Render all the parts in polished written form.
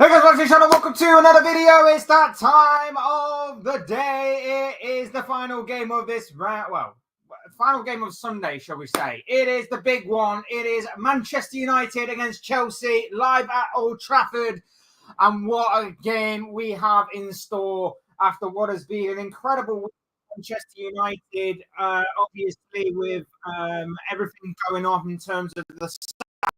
Hey guys, welcome to the channel. Welcome to another video. It's that time of the day. It is the final game of this round. Well, final game of Sunday, shall we say. It is the big one. It is Manchester United against Chelsea live at Old Trafford. And what a game we have in store after what has been an incredible week for Manchester United. Obviously, with everything going on in terms of the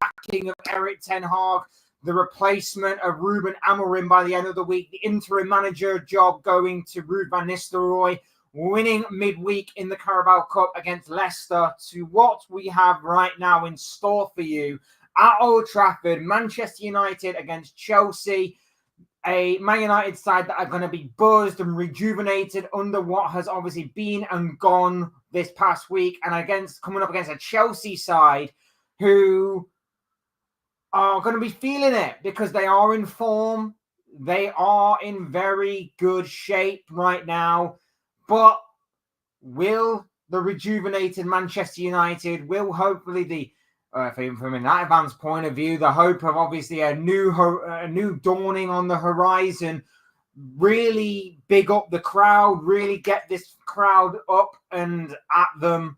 sacking of Eric Ten Hag, the replacement of Ruben Amorim by the end of the week, the interim manager job going to Ruud van Nistelrooy, winning midweek in the Carabao Cup against Leicester, to what we have right now in store for you at Old Trafford. Manchester United against Chelsea, a Man United side that are going to be buzzed and rejuvenated under what has obviously been and gone this past week, and coming up against a Chelsea side who are going to be feeling it because they are in form. They are in very good shape right now. But will the rejuvenated Manchester United, will hopefully from an United fans' point of view, the hope of obviously a new dawning on the horizon, really big up the crowd, really get this crowd up and at them,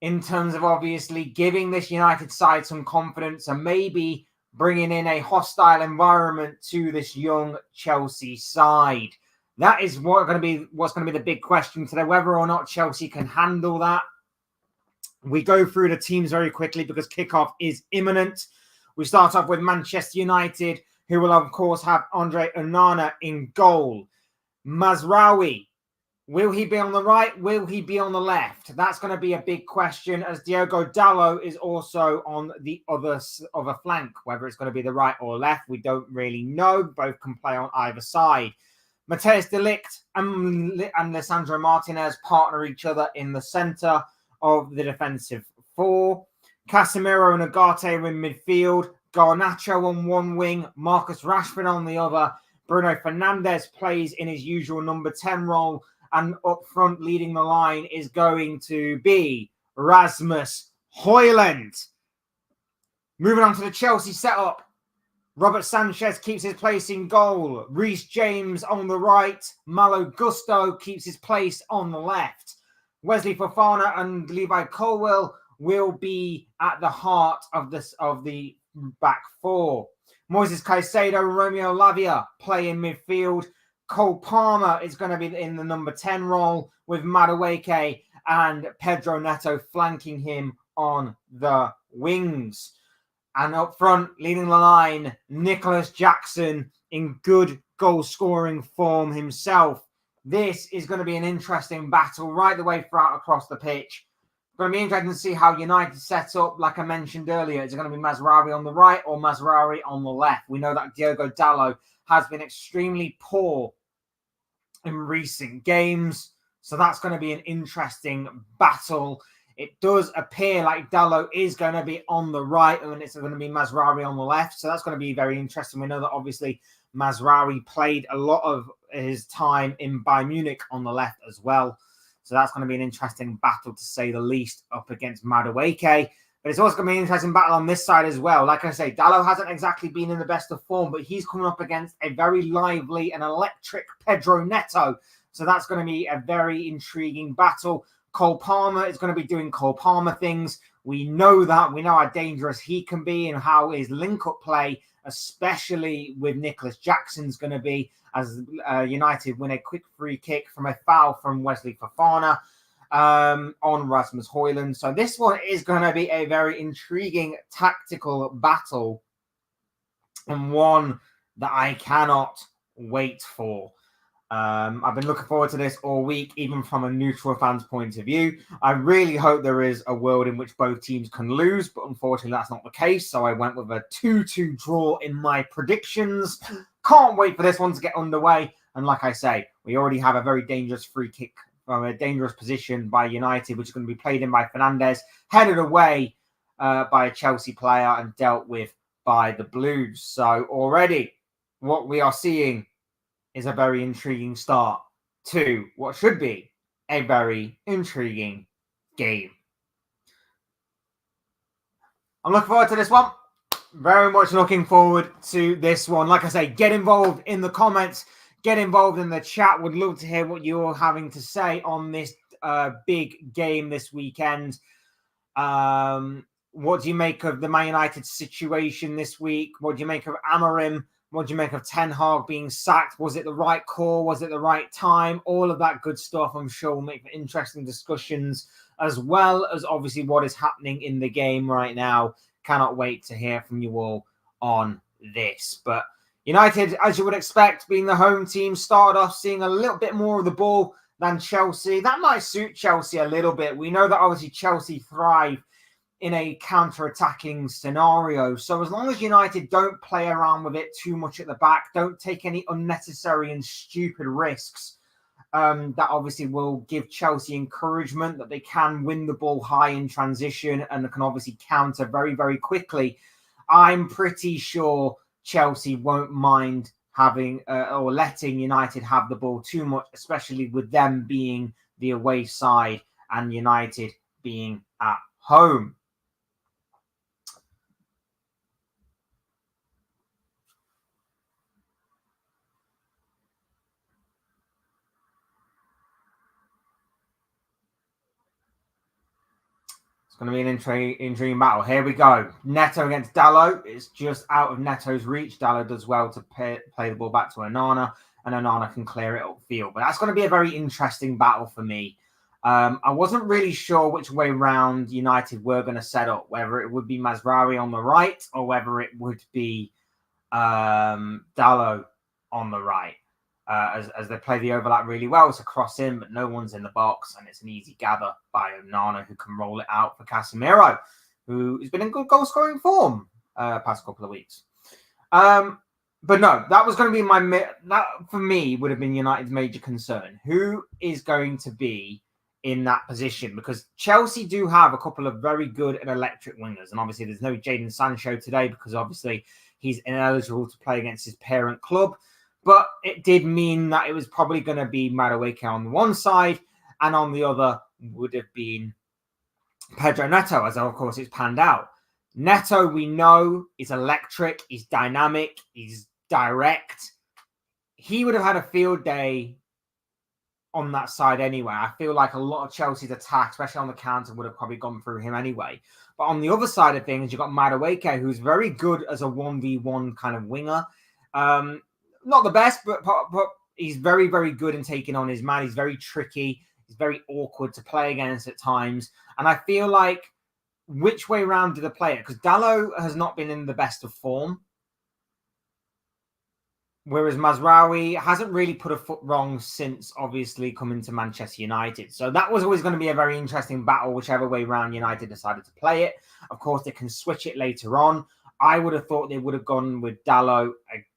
in terms of obviously giving this United side some confidence and maybe bringing in a hostile environment to this young Chelsea side. That is what's going to be the big question today, whether or not Chelsea can handle that. We go through the teams very quickly because kickoff is imminent. We start off with Manchester United, who will of course have Andre Onana in goal. Mazraoui, will he be on the right? Will he be on the left? That's going to be a big question, as Diogo Dalot is also on the other flank. Whether it's going to be the right or left, we don't really know. Both can play on either side. Matthijs de Ligt and Lisandro Martinez partner each other in the centre of the defensive four. Casemiro and Ugarte are in midfield. Garnacho on one wing. Marcus Rashford on the other. Bruno Fernandes plays in his usual number 10 role. And up front, leading the line, is going to be Rasmus Højlund. Moving on to the Chelsea setup. Robert Sanchez keeps his place in goal. Reece James on the right. Malo Gusto keeps his place on the left. Wesley Fofana and Levi Colwill will be at the heart of the back four. Moises Caicedo and Romeo Lavia play in midfield. Cole Palmer is going to be in the number 10 role, with Madueke and Pedro Neto flanking him on the wings. And up front, leading the line, Nicholas Jackson in good goal-scoring form himself. This is going to be an interesting battle right the way throughout across the pitch. It's going to be interesting to see how United set up. Like I mentioned earlier, is it going to be Mazraoui on the right or Mazraoui on the left? We know that Diogo Dalot has been extremely poor in recent games, so that's going to be an interesting battle. It does appear like Dalot is going to be on the right and it's going to be Mazraoui on the left, so that's going to be very interesting. We know that obviously Mazraoui played a lot of his time in Bayern Munich on the left as well, so that's going to be an interesting battle to say the least, up against Madueke. But it's also going to be an interesting battle on this side as well. Like I say, Dalot hasn't exactly been in the best of form, but he's coming up against a very lively and electric Pedro Neto. So that's going to be a very intriguing battle. Cole Palmer is going to be doing Cole Palmer things. We know that. We know how dangerous he can be and how his link-up play, especially with Nicholas Jackson, is going to be, as United win a quick free kick from a foul from Wesley Fofana on Rasmus Højlund. So this one is going to be a very intriguing tactical battle, and one that I cannot wait for. I've been looking forward to this all week, even from a neutral fan's point of view. I really hope there is a world in which both teams can lose, but unfortunately that's not the case. So I went with a 2-2 draw in my predictions. Can't wait for this one to get underway. And like I say, we already have a very dangerous free kick from a dangerous position by United, which is going to be played in by Fernandes, headed away by a Chelsea player and dealt with by the Blues. So already what we are seeing is a very intriguing start to what should be a very intriguing game. I'm looking forward to this one. Very much looking forward to this one. Like I say, get involved in the comments, get involved in the chat. Would love to hear what you're having to say on this big game this weekend. What do you make of the Man United situation this week? What do you make of Amorim? What do you make of Ten Hag being sacked? Was it the right call? Was it the right time? All of that good stuff, I'm sure, will make for interesting discussions, as well as obviously what is happening in the game right now. Cannot wait to hear from you all on this. But United, as you would expect, being the home team, started off seeing a little bit more of the ball than Chelsea. That might suit Chelsea a little bit. We know that obviously Chelsea thrive in a counter-attacking scenario. So as long as United don't play around with it too much at the back, don't take any unnecessary and stupid risks, that obviously will give Chelsea encouragement that they can win the ball high in transition and can obviously counter very, very quickly. I'm pretty sure Chelsea won't mind having or letting United have the ball too much, especially with them being the away side and United being at home. It's going to be an intriguing battle. Here we go. Neto against Dalot. It's just out of Neto's reach. Dalot does well to play the ball back to Onana, and Onana can clear it upfield. But that's going to be a very interesting battle for me. I wasn't really sure which way round United were going to set up, whether it would be Mazraoui on the right or whether it would be Dalot on the right. As they play the overlap really well. It's a cross in, but no one's in the box, and it's an easy gather by Onana, who can roll it out for Casemiro, who has been in good goal-scoring form past couple of weeks. But no, that was going to be that for me would have been United's major concern. Who is going to be in that position? Because Chelsea do have a couple of very good and electric wingers, and obviously there's no Jadon Sancho today because obviously he's ineligible to play against his parent club. But it did mean that it was probably going to be Madueke on the one side, and on the other would have been Pedro Neto, as of course it's panned out. Neto, we know, is electric, he's dynamic, he's direct. He would have had a field day on that side anyway. I feel like a lot of Chelsea's attack, especially on the counter, would have probably gone through him anyway. But on the other side of things, you've got Madueke, who's very good as a 1v1 kind of winger. Not the best, but he's very, very good in taking on his man. He's very tricky. He's very awkward to play against at times. And I feel like which way round did they play it? Because Dalot has not been in the best of form. Whereas Mazraoui hasn't really put a foot wrong since obviously coming to Manchester United. So that was always going to be a very interesting battle, whichever way round United decided to play it. Of course, they can switch it later on. I would have thought they would have gone with Dalot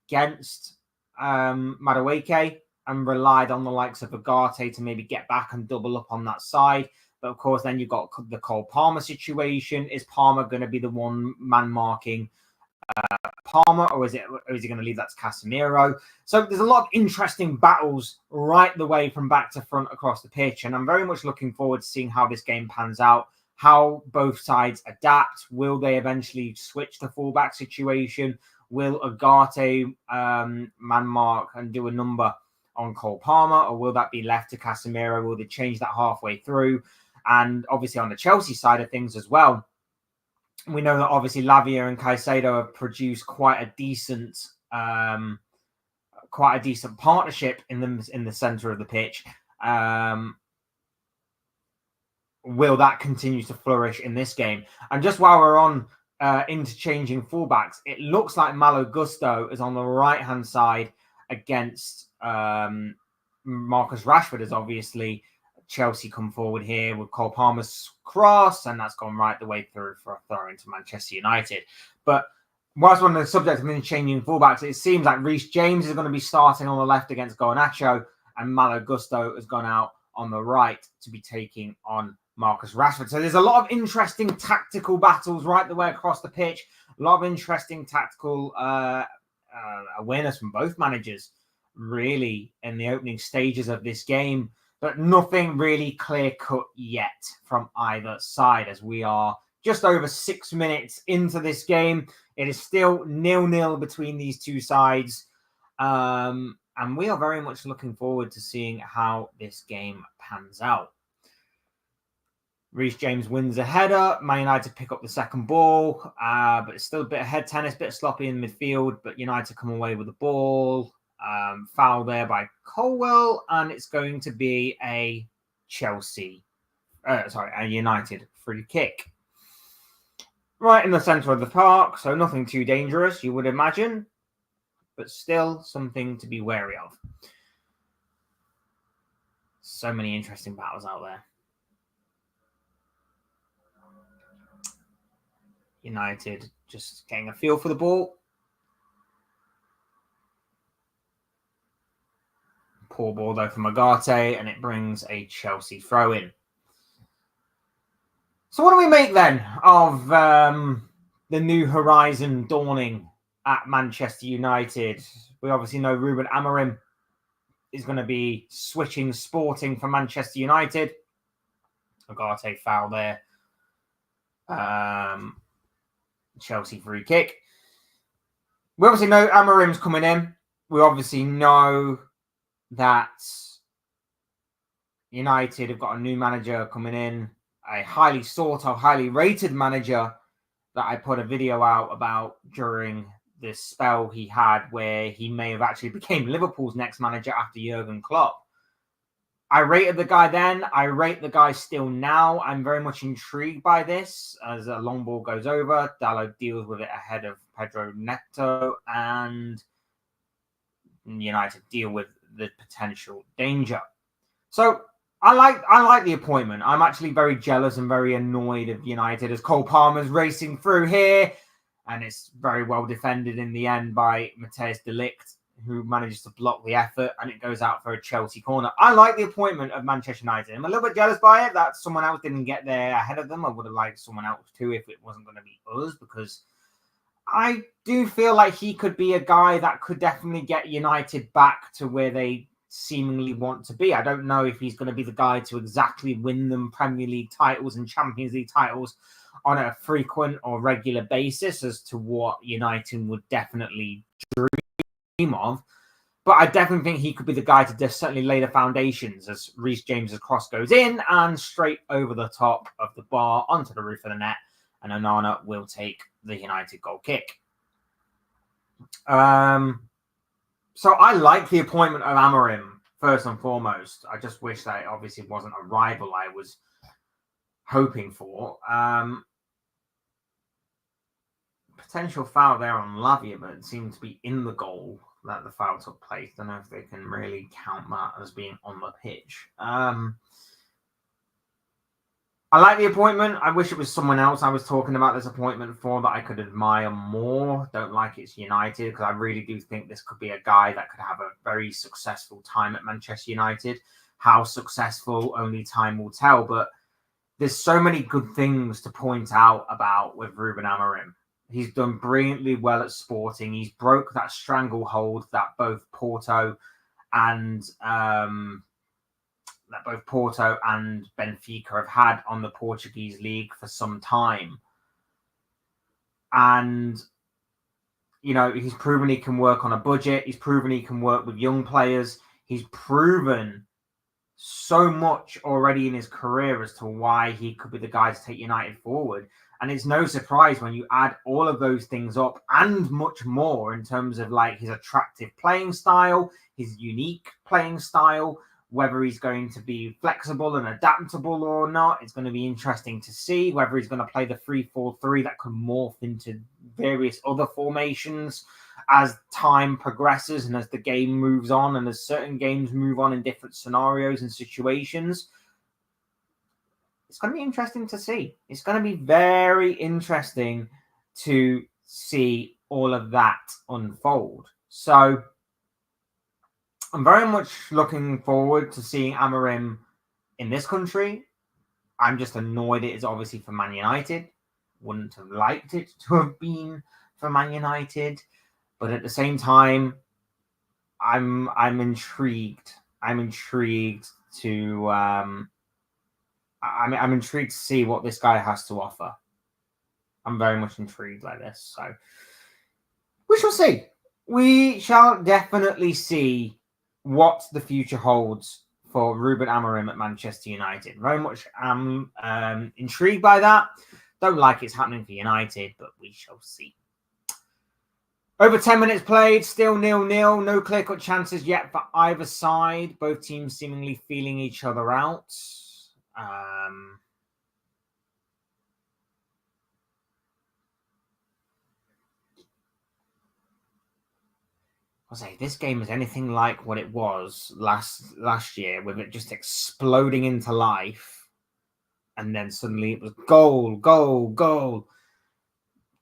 against Madueke and relied on the likes of Ugarte to maybe get back and double up on that side. But of course, then you've got the Cole Palmer situation. Is Palmer going to be the one man marking Palmer, or is he going to leave that to Casemiro? So there's a lot of interesting battles right the way from back to front across the pitch, and I'm very much looking forward to seeing how this game pans out, how both sides adapt. Will they eventually switch the fullback situation? Will Ugarte man mark and do a number on Cole Palmer, or will that be left to Casemiro? Will they change that halfway through? And obviously on the Chelsea side of things as well, we know that obviously Lavia and Caicedo have produced quite a decent partnership in the center of the pitch. Will that continue to flourish in this game? And just while we're on interchanging fullbacks, it looks like Malo Gusto is on the right-hand side against Marcus Rashford, as obviously Chelsea come forward here with Cole Palmer's cross, and that's gone right the way through for a throw into Manchester United. But whilst we're on the subject of interchanging fullbacks, it seems like Reece James is going to be starting on the left against Garnacho, and Malo Gusto has gone out on the right to be taking on Marcus Rashford. So there's a lot of interesting tactical battles right the way across the pitch. A lot of interesting tactical awareness from both managers, really, in the opening stages of this game. But nothing really clear-cut yet from either side, as we are just over 6 minutes into this game. It is still 0-0 between these two sides. And we are very much looking forward to seeing how this game pans out. Reece James wins a header. Man United pick up the second ball, but it's still a bit of head tennis, a bit sloppy in midfield, but United come away with the ball. Foul there by Colwell, and it's going to be a United free kick. Right in the centre of the park, so nothing too dangerous, you would imagine, but still something to be wary of. So many interesting battles out there. United just getting a feel for the ball. Poor ball though from Agate, and it brings a Chelsea throw in. So what do we make then of the new horizon dawning at Manchester United? We obviously know Ruben Amorim is going to be switching Sporting for Manchester United. Agate foul there. Chelsea free kick. We obviously know Amorim's coming in. We obviously know that United have got a new manager coming in, a highly sought of, highly rated manager that I put a video out about during this spell he had where he may have actually became Liverpool's next manager after Jurgen Klopp. I rated the guy then. I rate the guy still now. I'm very much intrigued by this. As a long ball goes over, Dalot deals with it ahead of Pedro Neto, and United deal with the potential danger. So I like the appointment. I'm actually very jealous and very annoyed of United as Cole Palmer's racing through here, and it's very well defended in the end by Matthijs de Ligt, who manages to block the effort, and it goes out for a Chelsea corner. I like the appointment of Manchester United. I'm a little bit jealous by it that someone else didn't get there ahead of them. I would have liked someone else too if it wasn't going to be us, because I do feel like he could be a guy that could definitely get United back to where they seemingly want to be. I don't know if he's going to be the guy to exactly win them Premier League titles and Champions League titles on a frequent or regular basis as to what United would definitely dream of. But I definitely think he could be the guy to just certainly lay the foundations as Reece James's cross goes in and straight over the top of the bar onto the roof of the net, and Onana will take the United goal kick. So I like the appointment of Amorim, first and foremost. I just wish that it obviously wasn't a rival I was hoping for. Potential foul there on Lavia, but it seemed to be in the goal that the foul took place. Don't know if they can really count that as being on the pitch. I like the appointment. I wish it was someone else I was talking about this appointment for that I could admire more. Don't like it's United, because I really do think this could be a guy that could have a very successful time at Manchester United. How successful, only time will tell. But there's so many good things to point out about with Ruben Amorim. He's done brilliantly well at Sporting. He's broke that stranglehold that both Porto and Benfica have had on the Portuguese league for some time. And, you know, he's proven he can work on a budget. He's proven he can work with young players. He's proven so much already in his career as to why he could be the guy to take United forward. And it's no surprise when you add all of those things up and much more in terms of like his attractive playing style, his unique playing style, whether he's going to be flexible and adaptable or not. It's going to be interesting to see whether he's going to play the 3-4-3 that could morph into various other formations as time progresses and as the game moves on and as certain games move on in different scenarios and situations. It's going to be interesting to see. It's going to be very interesting to see all of that unfold. So I'm very much looking forward to seeing Amorim in this country. I'm just annoyed it is obviously for Man United. Wouldn't have liked it to have been for Man United. But at the same time, I'm intrigued. I'm intrigued to I'm intrigued to see what this guy has to offer. I'm very much intrigued by this. So we shall see. We shall definitely see what the future holds for Ruben Amorim at Manchester United. Very much am intrigued by that. Don't like it's happening for United, but we shall see. Over 10 minutes played, still 0-0. No clear-cut chances yet for either side. Both teams seemingly feeling each other out. I'll say this game is anything like what it was last year, with it just exploding into life, and then suddenly it was goal, goal, goal.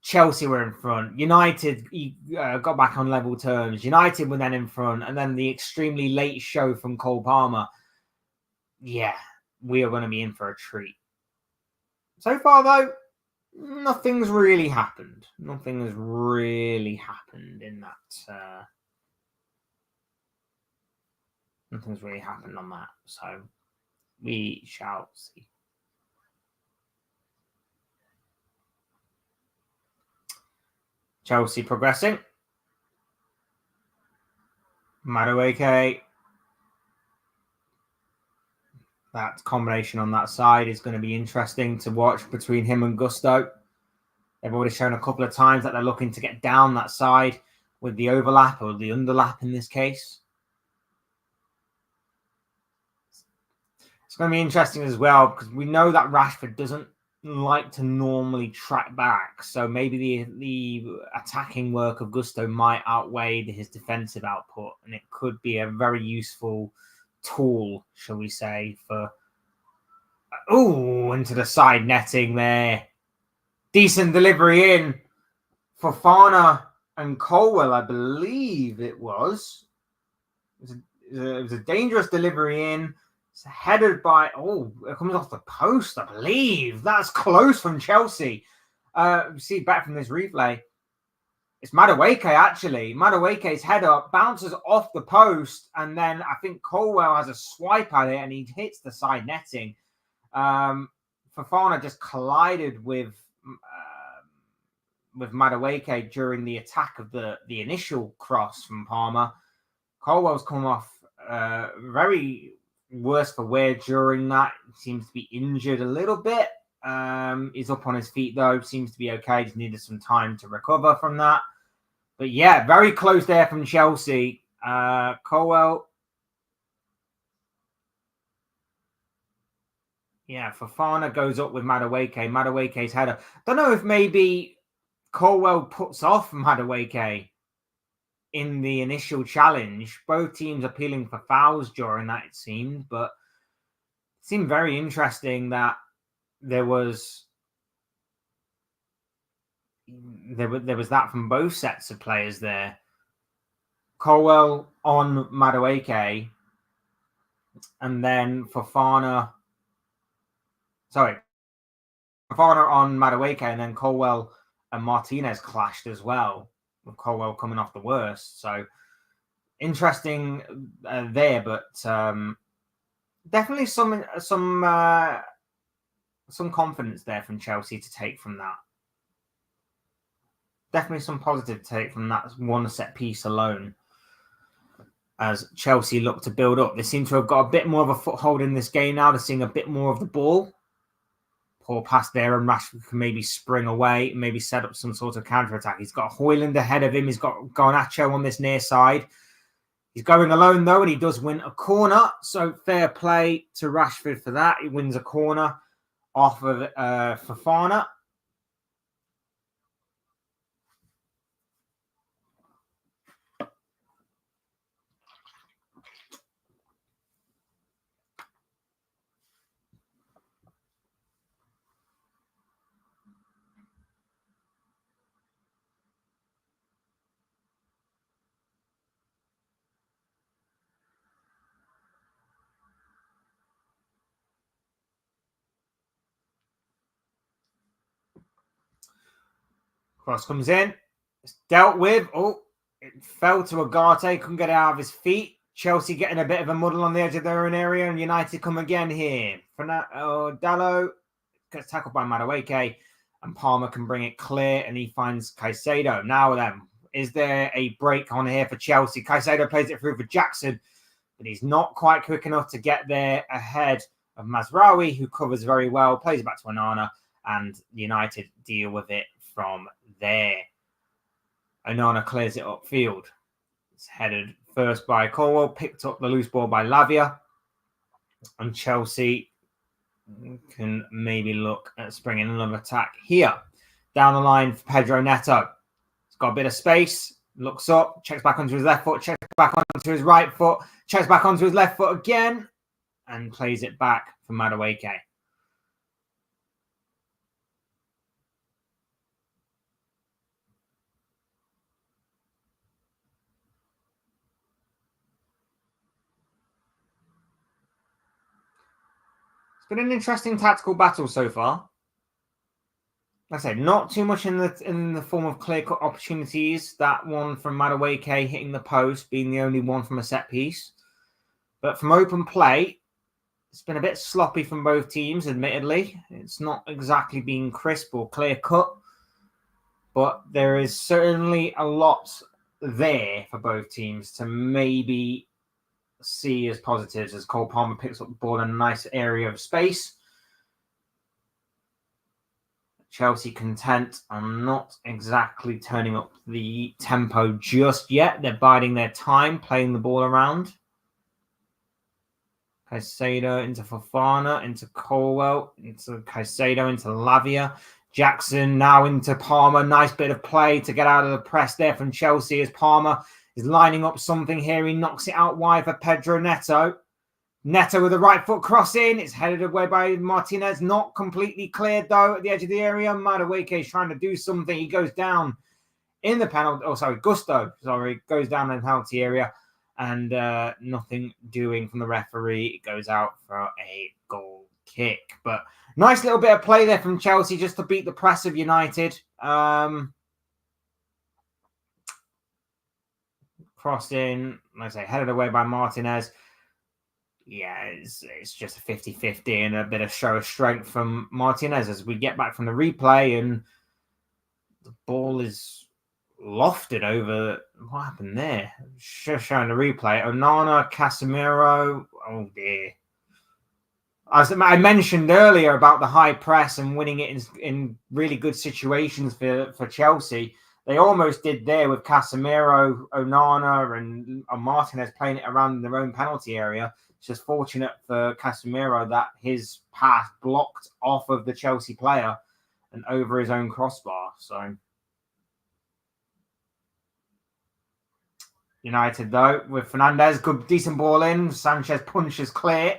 Chelsea were in front. United got back on level terms. United were then in front, and then the extremely late show from Cole Palmer. Yeah, we are going to be in for a treat. So far, though, nothing's really happened. Nothing has really happened in that. Nothing's really happened on that. So we shall see. Chelsea progressing. Madueke. That combination on that side is going to be interesting to watch between him and Gusto. They've already shown a couple of times that they're looking to get down that side with the overlap or the underlap in this case. It's going to be interesting as well because we know that Rashford doesn't like to normally track back. So maybe the attacking work of Gusto might outweigh his defensive output. And it could be a very useful tool, shall we say, for... into the side netting there. Decent delivery in for Fofana and Colwell, I believe it was. It was a dangerous delivery in. It's headed by... it comes off the post, I believe. That's close from Chelsea. See back from this replay. It's Madueke, actually. Madueke's header bounces off the post, and then I think Colwell has a swipe at it, and he hits the side netting. Fofana just collided with Madueke during the attack of the initial cross from Palmer. Colwell's come off very worse for wear during that. Seems to be injured a little bit. He's up on his feet, though. Seems to be okay. Just needed some time to recover from that. But yeah, very close there from Chelsea. Colwell. Yeah, Fofana goes up with Madueke. Madueke's header. Don't know if maybe Colwell puts off Madueke in the initial challenge. Both teams appealing for fouls during that, it seemed. But it seemed very interesting that there was that from both sets of players there. Colwell on Madueke, and then Fofana on Madueke, and then Colwell and Martinez clashed as well, with Colwell coming off the worst. So interesting there, but definitely some confidence there from Chelsea to take from that. Definitely some positive take from that one set piece alone. As Chelsea look to build up, they seem to have got a bit more of a foothold in this game now. They're seeing a bit more of the ball. Poor pass there, and Rashford can maybe spring away, maybe set up some sort of counter-attack. He's got Højlund ahead of him. He's got Garnacho on this near side. He's going alone, though, and he does win a corner. So fair play to Rashford for that. He wins a corner off of Fofana. Cross comes in. It's dealt with. It fell to Agate. Couldn't get it out of his feet. Chelsea getting a bit of a muddle on the edge of their own area, and United come again here. Dallo gets tackled by Madueke, and Palmer can bring it clear, and he finds Caicedo. Now then, Is there a break on here for Chelsea? Caicedo plays it through for Jackson, but he's not quite quick enough to get there ahead of Mazraoui, who covers very well, plays it back to Onana, and United deal with it from there. Onana clears it upfield. It's headed first by Colwell, picked up the loose ball by Lavia, and Chelsea can maybe look at springing another attack here. Down the line for Pedro Neto. He's got a bit of space, looks up, checks back onto his left foot, checks back onto his right foot, checks back onto his left foot again, and plays it back for Madueke. It's been an interesting tactical battle so far. Like I say, not too much in the form of clear-cut opportunities. That one from Madueke hitting the post being the only one from a set piece. But from open play, it's been a bit sloppy from both teams, admittedly. It's not exactly been crisp or clear-cut. But there is certainly a lot there for both teams to maybe see as positives as Cole Palmer picks up the ball in a nice area of space. Chelsea content on not exactly turning up the tempo just yet. They're biding their time, playing the ball around. Caicedo into Fofana, into Colwell, into Caicedo, into Lavia. Jackson now into Palmer. Nice bit of play to get out of the press there from Chelsea as Palmer is lining up something here. He knocks it out wide for Pedro Neto. Neto with the right foot cross in. It's headed away by Martinez. Not completely cleared, though, at the edge of the area. Madueke is trying to do something. He goes down in the penalty. Oh, sorry, Gusto. Sorry, goes down in the penalty area. And nothing doing from the referee. It goes out for a goal kick. But nice little bit of play there from Chelsea just to beat the press of United. Crossed in. Like I say, headed away by Martinez. Yeah, it's just a 50-50 and a bit of show of strength from Martinez as we get back from the replay and the ball is lofted over. What happened there? Just showing the replay. Onana, Casemiro. Oh, dear. As I mentioned earlier about the high press and winning it in really good situations for Chelsea. They almost did there with Casemiro, Onana, and Martinez playing it around their own penalty area. It's just fortunate for Casemiro that his pass blocked off of the Chelsea player and over his own crossbar. So United, though, with Fernandes, good, decent ball in. Sanchez punches clear.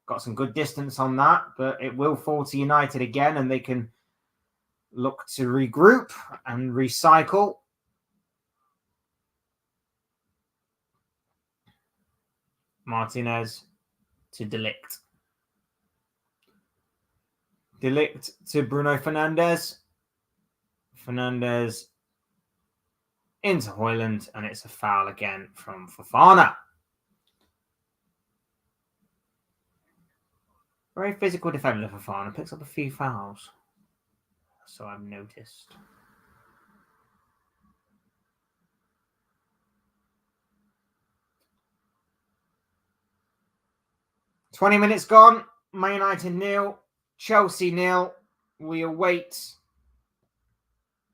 Got some good distance on that, but it will fall to United again, and they can look to regroup and recycle. Martinez to De Ligt. De Ligt to Bruno Fernandes. Fernandes into Højlund, and it's a foul again from Fofana. Very physical defender, Fofana. Picks up a few fouls. So I've noticed. "20 minutes gone. Man United 0, Chelsea 0. We await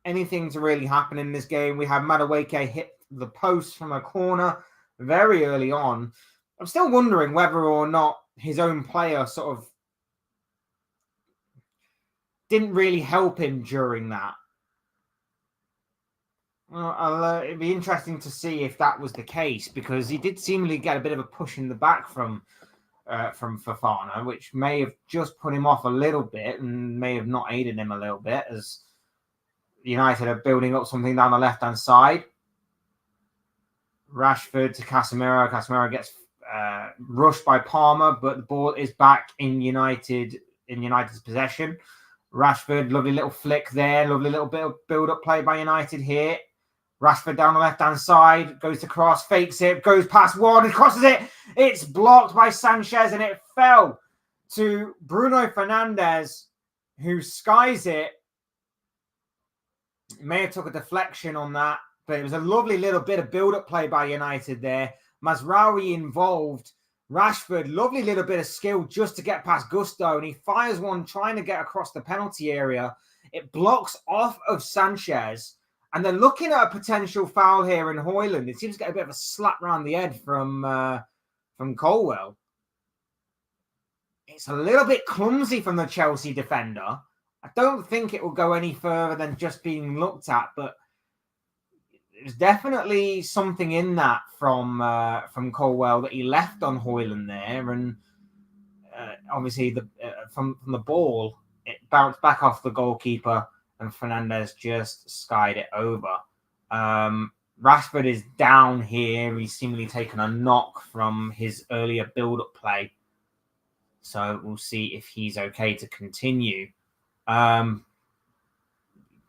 anything to really happen in this game. We have Madueke hit the post from a corner very early on. I'm still wondering whether or not his own player sort of didn't really help him during that. Well, it'd be interesting to see if that was the case, because he did seemingly get a bit of a push in the back from Fofana, which may have just put him off a little bit and may have not aided him a little bit, as United are building up something down the left-hand side. Rashford to Casemiro. Casemiro gets rushed by Palmer, but the ball is back in United's possession. Rashford, lovely little flick there. Lovely little bit of build-up play by United here. Rashford down the left-hand side, goes to cross, fakes it, goes past one, and crosses it. It's blocked by Sanchez, and it fell to Bruno Fernandes, who skies it. May have took a deflection on that. But it was a lovely little bit of build-up play by United there. Mazraoui involved. Rashford, lovely little bit of skill just to get past Gusto, and he fires one trying to get across the penalty area. It blocks off of Sanchez, and they're looking at a potential foul here in Højlund. It seems to get a bit of a slap round the head from Colwell. It's a little bit clumsy from the Chelsea defender. I don't think it will go any further than just being looked at, but there's definitely something in that from Colwell that he left on Højlund there, and obviously from the ball, it bounced back off the goalkeeper, and Fernandes just skied it over. Rashford is down here. He's seemingly taken a knock from his earlier build-up play, so we'll see if he's okay to continue. Lovely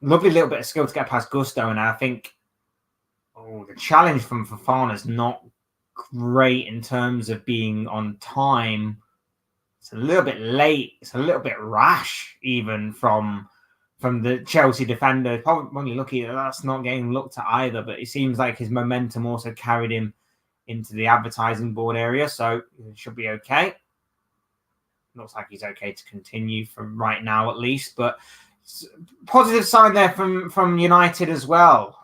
little bit of skill to get past Gusto, and I think the challenge from Fofana is not great in terms of being on time. It's a little bit late. It's a little bit rash, even from the Chelsea defender. Probably lucky that that's not getting looked at either, but it seems like his momentum also carried him into the advertising board area, so it should be okay. Looks like he's okay to continue from right now, at least. But positive sign there from United as well.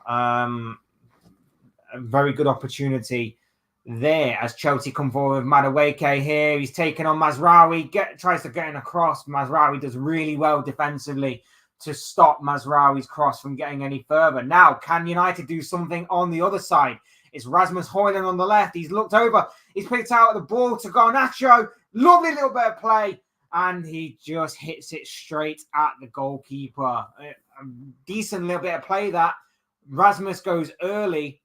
A very good opportunity there as Chelsea come forward with Madueke here. He's taken on Mazraoui, tries to get in across. Mazraoui does really well defensively to stop Mazraoui's cross from getting any further. Now, can United do something on the other side? It's Rasmus Højlund on the left. He's looked over. He's picked out the ball to Garnacho. Lovely little bit of play. And he just hits it straight at the goalkeeper. A decent little bit of play that. Rasmus goes early.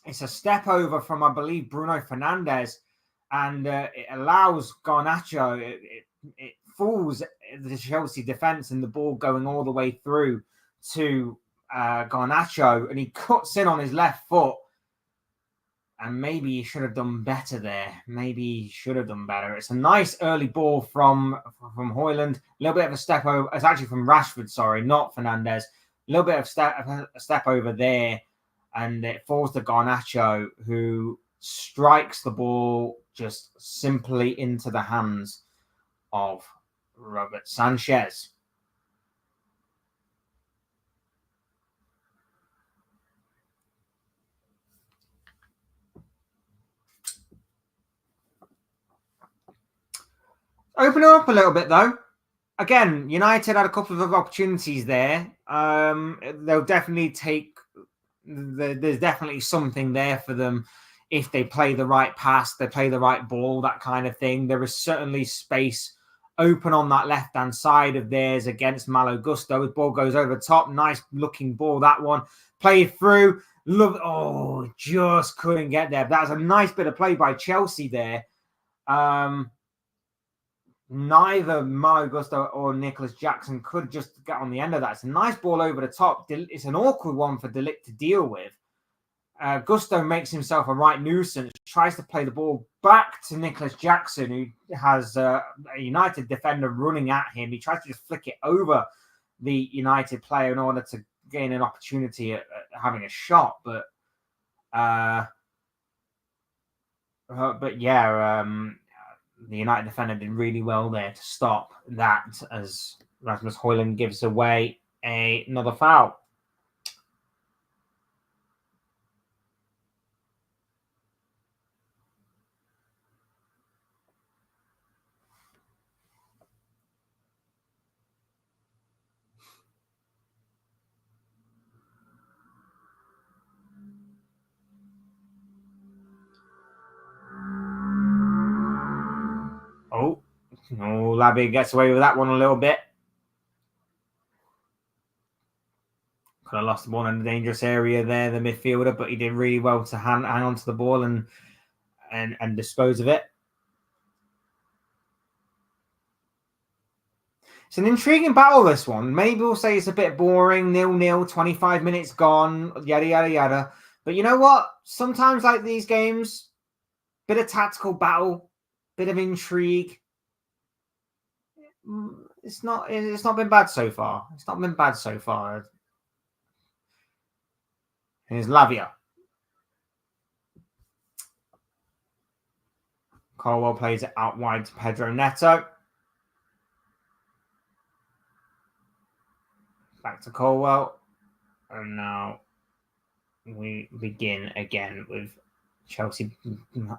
It's a step over from, I believe, Bruno Fernandes. And it allows Garnacho. It fools the Chelsea defence and the ball going all the way through to Garnacho. And he cuts in on his left foot. And maybe he should have done better there. Maybe he should have done better. It's a nice early ball from Højlund. A little bit of a step over. It's actually from Rashford, sorry, not Fernandes. A little bit of a step over there. And it falls to Garnacho, who strikes the ball just simply into the hands of Robert Sanchez. Open up a little bit, though. Again, United had a couple of opportunities there. They'll definitely take... There's definitely something there for them if they play the right pass, they play the right ball, that kind of thing. There is certainly space open on that left-hand side of theirs against Malo Gusto. The ball goes over the top. Nice looking ball, that one. Play through. Just couldn't get there. That was a nice bit of play by Chelsea there. Neither Malo Gusto or Nicholas Jackson could just get on the end of that. It's a nice ball over the top. It's an awkward one for De Ligt to deal with. Gusto makes himself a right nuisance, tries to play the ball back to Nicholas Jackson, who has a United defender running at him. He tries to just flick it over the United player in order to gain an opportunity at having a shot. But the United defender did really well there to stop that as Rasmus Højlund gives away another foul. Labi gets away with that one a little bit. Could have lost the ball in a dangerous area there, the midfielder, but he did really well to hang on to the ball and dispose of it. It's an intriguing battle, this one. Maybe we'll say it's a bit boring, 0-0, 25 minutes gone, yada, yada, yada. But you know what? Sometimes like these games, bit of tactical battle, bit of intrigue. It's not been bad so far. It's not been bad so far. Here's Lavia. Colwell plays it out wide to Pedro Neto. Back to Colwell. And now we begin again with Chelsea.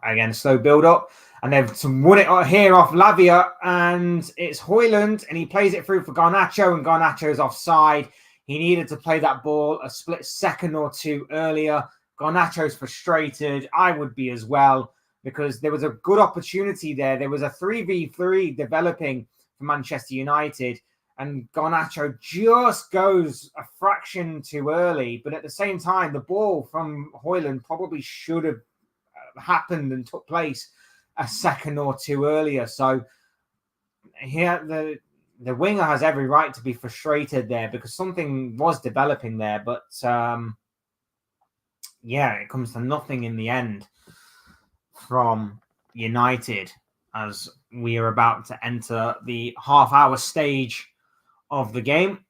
Again, slow build up. And they've won it here off Lavia. And it's Højlund. And he plays it through for Garnacho. And Garnacho's offside. He needed to play that ball a split second or two earlier. Garnacho's frustrated. I would be as well, because there was a good opportunity there. There was a 3v3 developing for Manchester United, and Garnacho just goes a fraction too early. But at the same time, the ball from Højlund probably should have happened and took place a second or two earlier. So here, the winger has every right to be frustrated there, because something was developing there. But yeah, it comes to nothing in the end from United, as we are about to enter the half-hour stage of the game.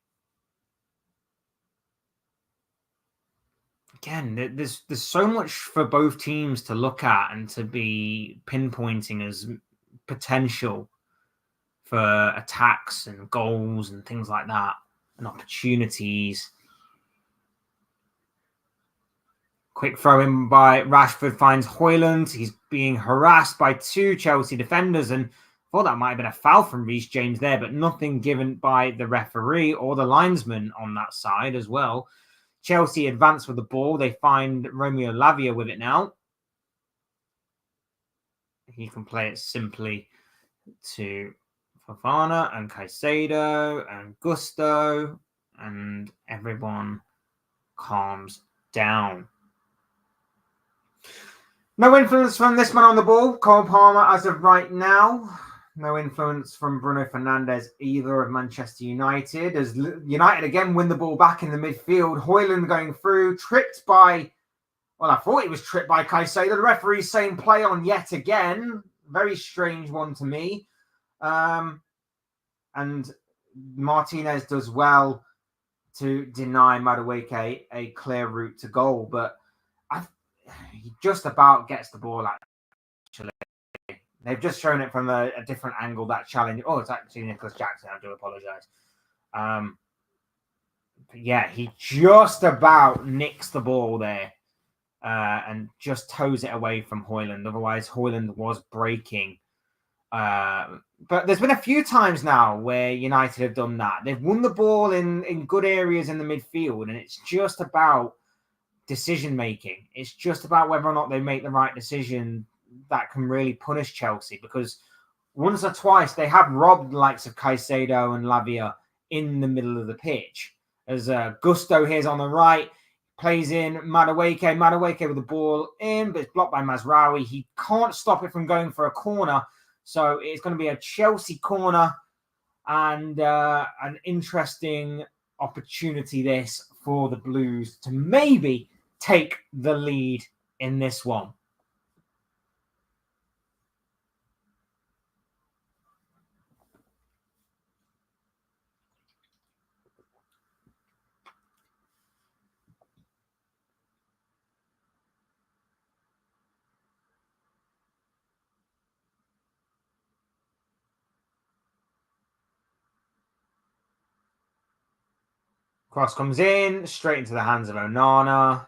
Again, there's so much for both teams to look at and to be pinpointing as potential for attacks and goals and things like that, and opportunities. Quick throw in by Rashford finds Højlund. He's being harassed by two Chelsea defenders, and I thought that might have been a foul from Reece James there, but nothing given by the referee or the linesman on that side as well. Chelsea advance with the ball. They find Romeo Lavia with it now. He can play it simply to Fofana and Caicedo and Gusto, and everyone calms down. No influence from this man on the ball. Cole Palmer as of right now. No influence from Bruno Fernandes either of Manchester United. As United again win the ball back in the midfield. Højlund going through, tripped by, well, I thought he was tripped by Caicedo. The referee's saying play on yet again. Very strange one to me. And Martinez does well to deny Madueke a clear route to goal. But he just about gets the ball, actually. They've just shown it from a different angle, that challenge. Oh, it's actually Nicholas Jackson. I do apologise. Yeah, he just about nicks the ball there and just toes it away from Højlund. Otherwise, Højlund was breaking. But there's been a few times now where United have done that. They've won the ball in good areas in the midfield, and it's just about decision making. It's just about whether or not they make the right decision that can really punish Chelsea, because once or twice they have robbed the likes of Caicedo and Lavia in the middle of the pitch. As Gusto here's on the right, plays in Madueke with the ball in, but it's blocked by Mazraoui. He can't stop it from going for a corner, so it's going to be a Chelsea corner, and an interesting opportunity this for the Blues to maybe take the lead in this one. Cross comes in, straight into the hands of Onana.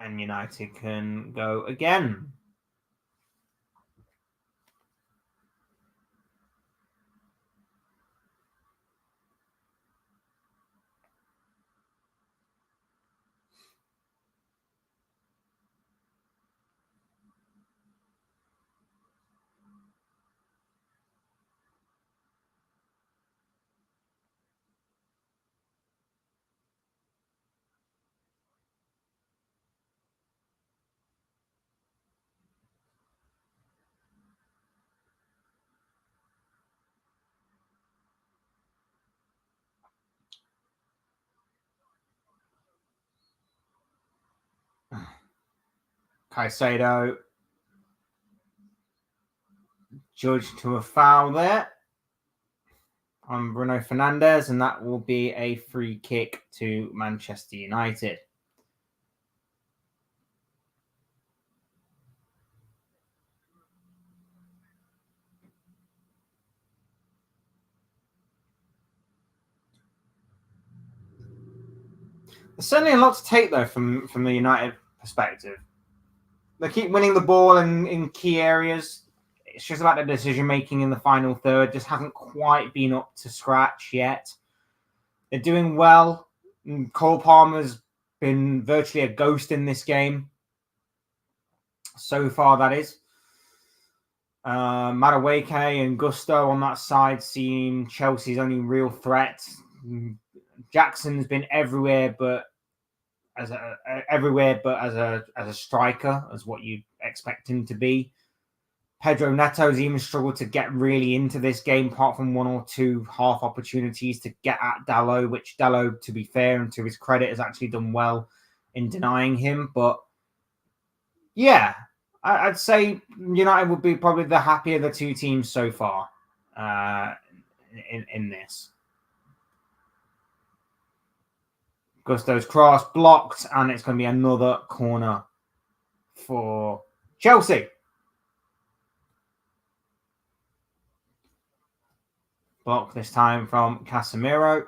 And United can go again. Caicedo judged to a foul there on Bruno Fernandes, and that will be a free kick to Manchester United. There's certainly a lot to take, though, from the United perspective. They keep winning the ball in key areas. It's just about the decision-making in the final third. Just hasn't quite been up to scratch yet. They're doing well. Cole Palmer's been virtually a ghost in this game. So far, that is. Madueke and Gusto on that side seem Chelsea's only real threat. Jackson's been everywhere, but as a striker, as what you expect him to be. Pedro Neto's even struggled to get really into this game, apart from one or two half opportunities to get at Dalot, which Dalot, to be fair and to his credit, has actually done well in denying him. But yeah, I'd say United would be probably the happier of the two teams so far in this. Gusto's cross blocked, and it's going to be another corner for Chelsea. Block this time from Casemiro.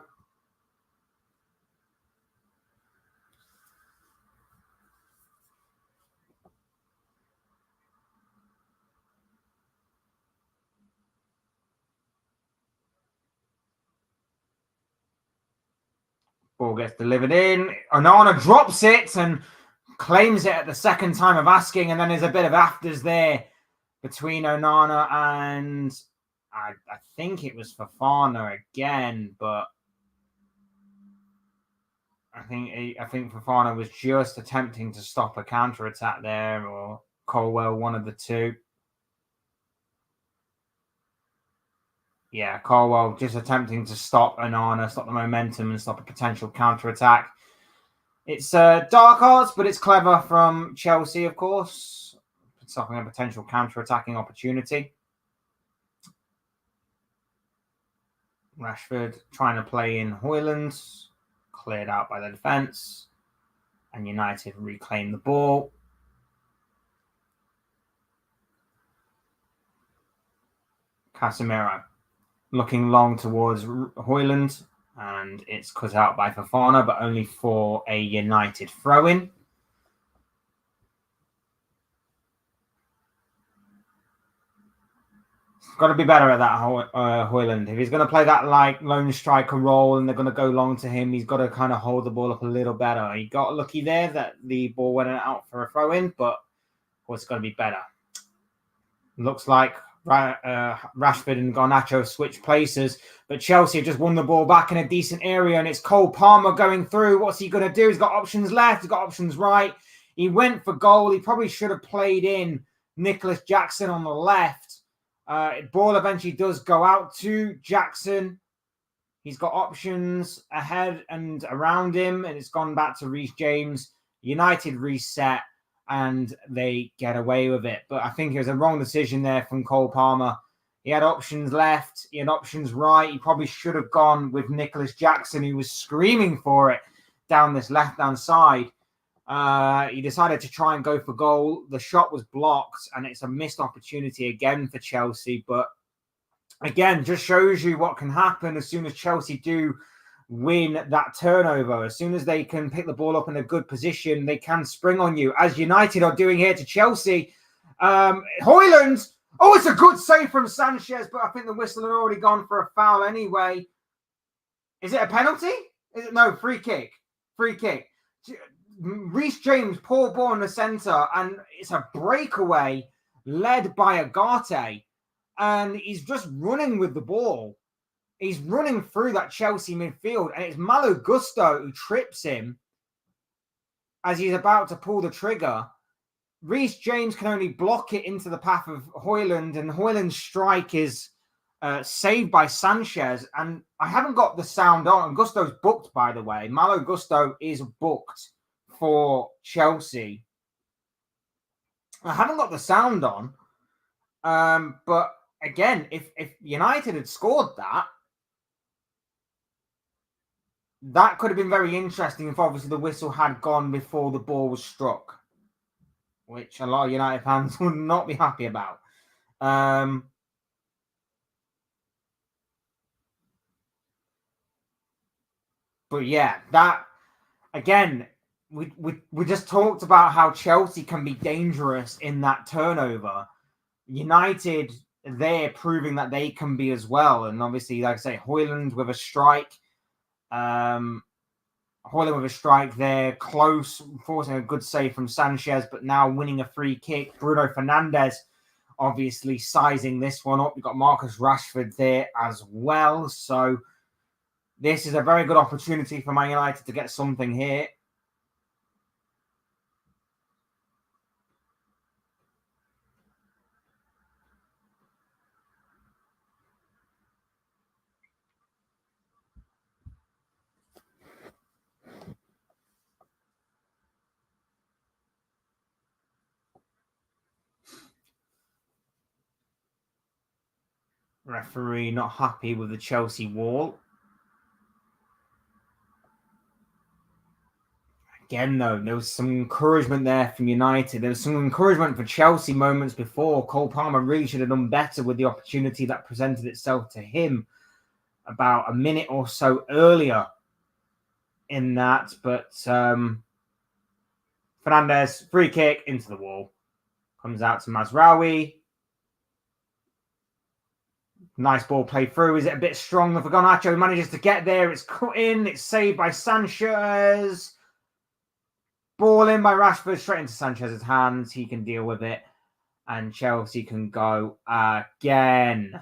Ball gets delivered in. Onana drops it and claims it at the second time of asking, and then there's a bit of afters there between Onana and I think it was Fofana again, but I think Fofana was just attempting to stop a counter-attack there, or Colwell, one of the two. Yeah, Colwell just attempting to stop Onana, stop the momentum, and stop a potential counter-attack. It's dark arts, but it's clever from Chelsea, of course, stopping a potential counter-attacking opportunity. Rashford trying to play in Højlund, cleared out by the defence, and United reclaim the ball. Casemiro looking long towards Højlund, and it's cut out by Fofana, but only for a United throw-in. Got to be better at that, Højlund. If he's going to play that like lone striker role and they're going to go long to him, he's got to kind of hold the ball up a little better. He got lucky there that the ball went out for a throw-in, but of course it's got to be better. Looks like Rashford and Garnacho switch places, but Chelsea have just won the ball back in a decent area, and it's Cole Palmer going through. What's he going to do? He's got options left. He's got options right. He went for goal. He probably should have played in Nicholas Jackson on the left. Ball eventually does go out to Jackson. He's got options ahead and around him, and it's gone back to Reece James. United reset, and they get away with it. But I think it was a wrong decision there from Cole Palmer. He had options left. He had options right. He probably should have gone with Nicholas Jackson, who was screaming for it down this left-hand side. He decided to try and go for goal. The shot was blocked, and it's a missed opportunity again for Chelsea. But again, just shows you what can happen as soon as Chelsea do win that turnover. As soon as they can pick the ball up in a good position, they can spring on you, as United are doing here to Chelsea. Højlund, it's a good save from Sanchez, but I think the whistle had already gone for a foul anyway. Is it a penalty? No, free kick. Free kick. Reece James, poor ball in the centre, and it's a breakaway led by Agate, and he's just running with the ball. He's running through that Chelsea midfield, and it's Malo Gusto who trips him as he's about to pull the trigger. Reece James can only block it into the path of Højlund, and Højlund's strike is saved by Sanchez, and I haven't got the sound on. And Gusto's booked, by the way. Malo Gusto is booked for Chelsea. I haven't got the sound on, but again, if United had scored that could have been very interesting if obviously the whistle had gone before the ball was struck, which a lot of United fans would not be happy about. But yeah, that again, we just talked about how Chelsea can be dangerous in that turnover. United, they're proving that they can be as well. And obviously, like I say, Højlund with a strike. Højlund with a strike there, close, forcing a good save from Sanchez, but now winning a free kick. Bruno Fernandes obviously sizing this one up. You've got Marcus Rashford there as well. So this is a very good opportunity for Man United to get something here. Referee not happy with the Chelsea wall. Again, though, there was some encouragement there from United. There was some encouragement for Chelsea moments before. Cole Palmer really should have done better with the opportunity that presented itself to him about a minute or so earlier in that. But Fernandes, free kick into the wall. Comes out to Mazraoui. Nice ball played through. Is it a bit stronger for Garnacho? He manages to get there. It's cut in. It's saved by Sanchez. Ball in by Rashford straight into Sanchez's hands. He can deal with it. And Chelsea can go again.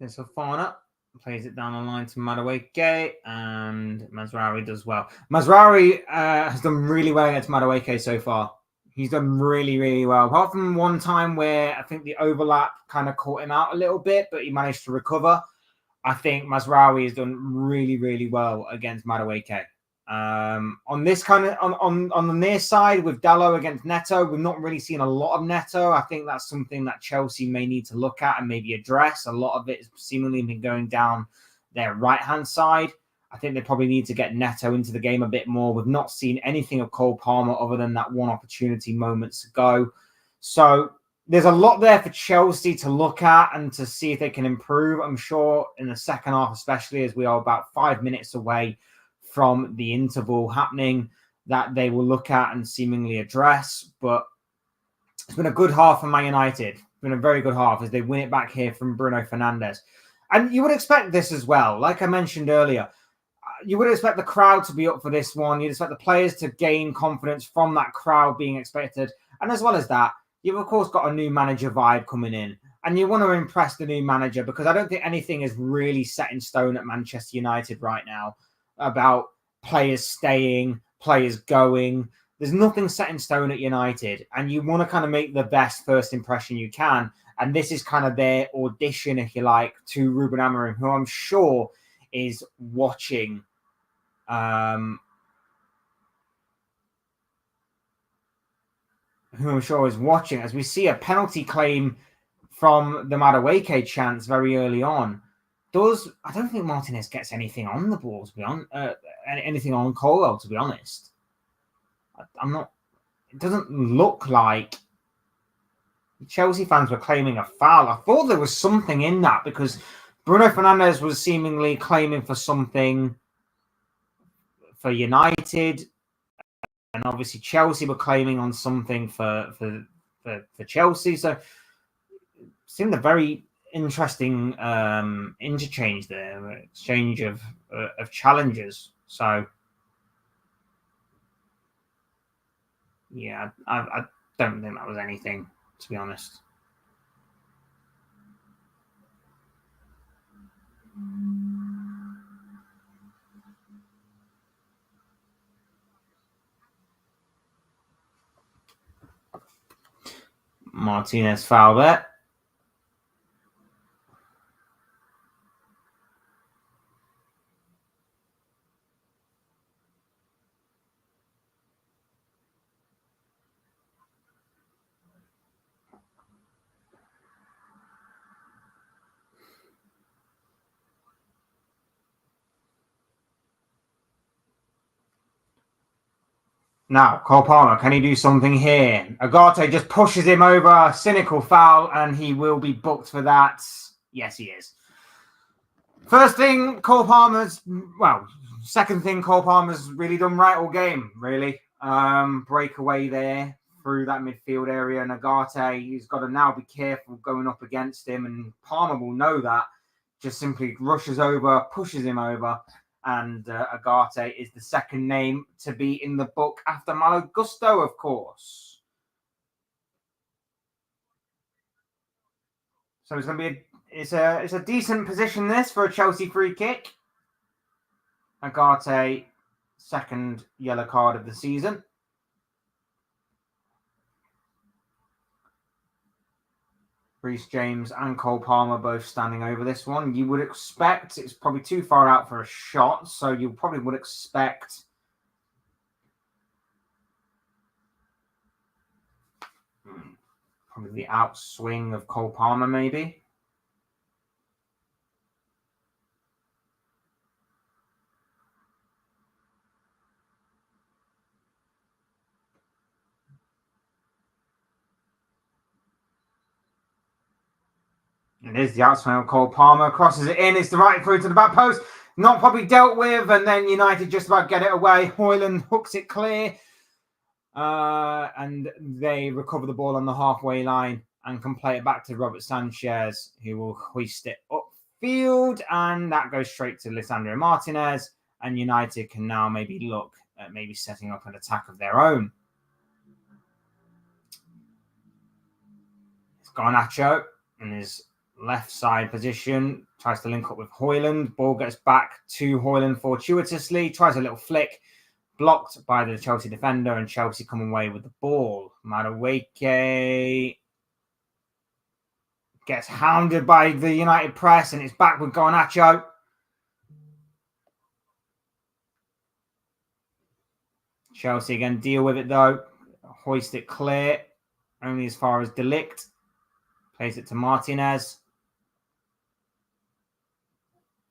There's Fofana. Plays it down the line to Madueke, and Mazraoui does well. Mazraoui has done really well against Madueke so far. He's done really, really well. Apart from one time where I think the overlap kind of caught him out a little bit, but he managed to recover. I think Mazraoui has done really, really well against Madueke. On this kind of on the near side with Dalot against Neto, we've not really seen a lot of Neto. I think that's something that Chelsea may need to look at and maybe address. A lot of it has seemingly been going down their right-hand side. I think they probably need to get Neto into the game a bit more. We've not seen anything of Cole Palmer other than that one opportunity moments ago. So there's a lot there for Chelsea to look at and to see if they can improve. I'm sure in the second half, especially as we are about 5 minutes away from the interval happening, that they will look at and seemingly address. But it's been a good half for Man United. It's been a very good half as they win it back here from Bruno Fernandes. And you would expect this as well. Like I mentioned earlier, you would expect the crowd to be up for this one. You'd expect the players to gain confidence from that crowd being expected. And as well as that, you've of course got a new manager vibe coming in. And you want to impress the new manager because I don't think anything is really set in stone at Manchester United right now about players staying, players going. There's nothing set in stone at United, and you want to kind of make the best first impression you can. And this is kind of their audition, if you like, to Ruben Amorim, who I'm sure is watching. Who I'm sure is watching as we see a penalty claim from the Madueke chance very early on. I don't think Martinez gets anything on the ball, to be honest, anything on Colwell, to be honest. I'm not. It doesn't look like Chelsea fans were claiming a foul. I thought there was something in that because Bruno Fernandes was seemingly claiming for something for United, and obviously Chelsea were claiming on something for Chelsea. So it seemed a very interesting interchange there, exchange of challenges. So yeah, I don't think that was anything, to be honest. Martinez foul there. Now, Cole Palmer, can he do something here? Agate just pushes him over, cynical foul, and he will be booked for that. Yes, he is. First thing, Cole Palmer's, second thing, Cole Palmer's really done right all game, really. Breakaway there through that midfield area, and Agate, he's got to now be careful going up against him, and Palmer will know that. Just simply rushes over, pushes him over, and Agate is the second name to be in the book after Malo Gusto, of course. So it's going to be it's a decent position this for a Chelsea free kick. Agate, second yellow card of the season. Reece James and Cole Palmer both standing over this one. You would expect it's probably too far out for a shot, so you probably would expect probably the outswing of Cole Palmer, maybe. It is the outswing of Cole Palmer. Crosses it in. It's the right through to the back post. Not probably dealt with. And then United just about get it away. Højlund hooks it clear. And they recover the ball on the halfway line and can play it back to Robert Sanchez, who will hoist it upfield. And that goes straight to Lisandro Martinez. And United can now maybe look at maybe setting up an attack of their own. It's Garnacho in his left side position, tries to link up with Højlund. Ball gets back to Højlund fortuitously, tries a little flick, blocked by the Chelsea defender, and Chelsea come away with the ball. Madueke gets hounded by the United press, and it's back with Garnacho. Chelsea again deal with it though, hoist it clear, only as far as De Ligt. Plays it to Martinez.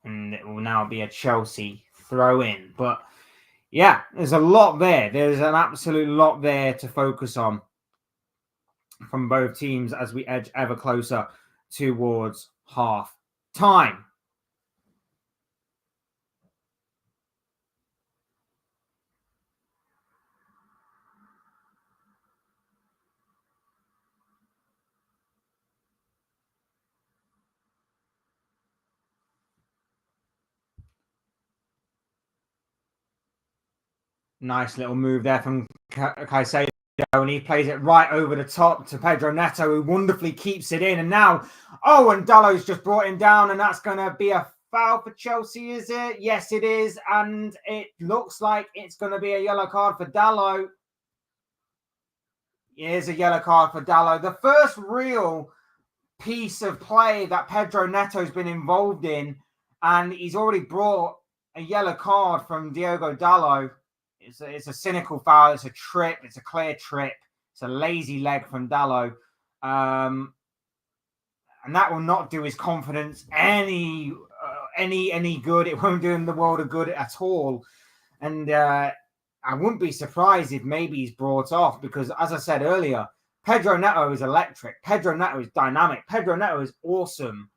And it will now be a Chelsea throw-in. But yeah, there's a lot there. There's an absolute lot there to focus on from both teams as we edge ever closer towards half time. Nice little move there from Caicedo, and he plays it right over the top to Pedro Neto, who wonderfully keeps it in. And now, and Dalot's just brought him down, and that's going to be a foul for Chelsea, is it? Yes, it is. And it looks like it's going to be a yellow card for Dalot. Here's a yellow card for Dalot. The first real piece of play that Pedro Neto's been involved in, and he's already brought a yellow card from Diogo Dalot. It's a cynical foul. It's a trip. It's a clear trip. It's a lazy leg from Dalot. And that will not do his confidence any good. It won't do him the world of good at all. And I wouldn't be surprised if maybe he's brought off, because, as I said earlier, Pedro Neto is electric. Pedro Neto is dynamic. Pedro Neto is awesome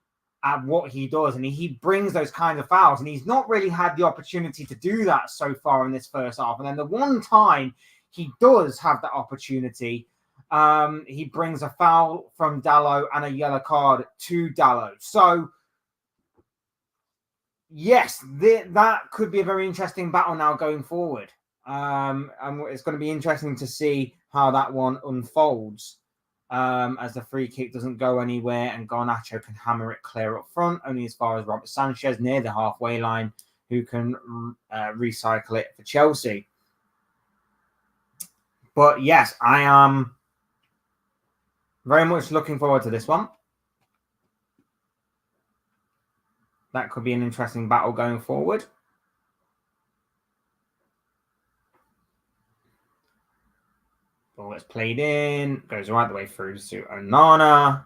at what he does, and he brings those kinds of fouls, and he's not really had the opportunity to do that so far in this first half. And then the one time he does have that opportunity, he brings a foul from Dalot and a yellow card to Dalot. So yes, that could be a very interesting battle now going forward. And it's going to be interesting to see how that one unfolds. As the free kick doesn't go anywhere, and Garnacho can hammer it clear up front, only as far as Robert Sanchez near the halfway line, who can recycle it for Chelsea. But yes, I am Very much looking forward to this one. That could be an interesting battle going forward. Ball gets played in, goes right the way through to Onana.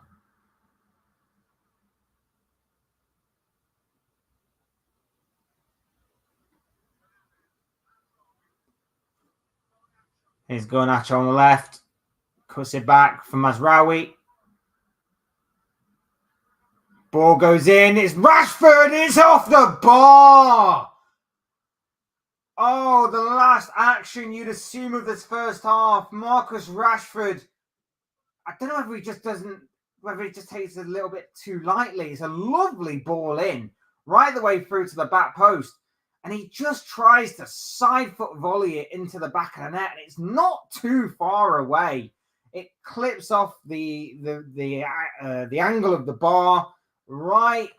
Here's Garnacho on the left. Cuts it back for Mazraoui. Ball goes in. It's Rashford. It's off the bar. Oh, the last action you'd assume of this first half. Marcus Rashford. I don't know whether he just takes it a little bit too lightly. It's a lovely ball in, right the way through to the back post. And he just tries to side foot volley it into the back of the net. And it's not too far away. It clips off the angle of the bar right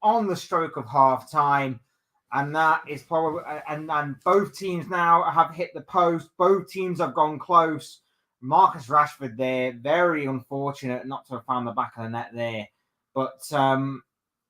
on the stroke of half time. And that is probably, and both teams now have hit the post. Both teams have gone close. Marcus Rashford there, very unfortunate not to have found the back of the net there. But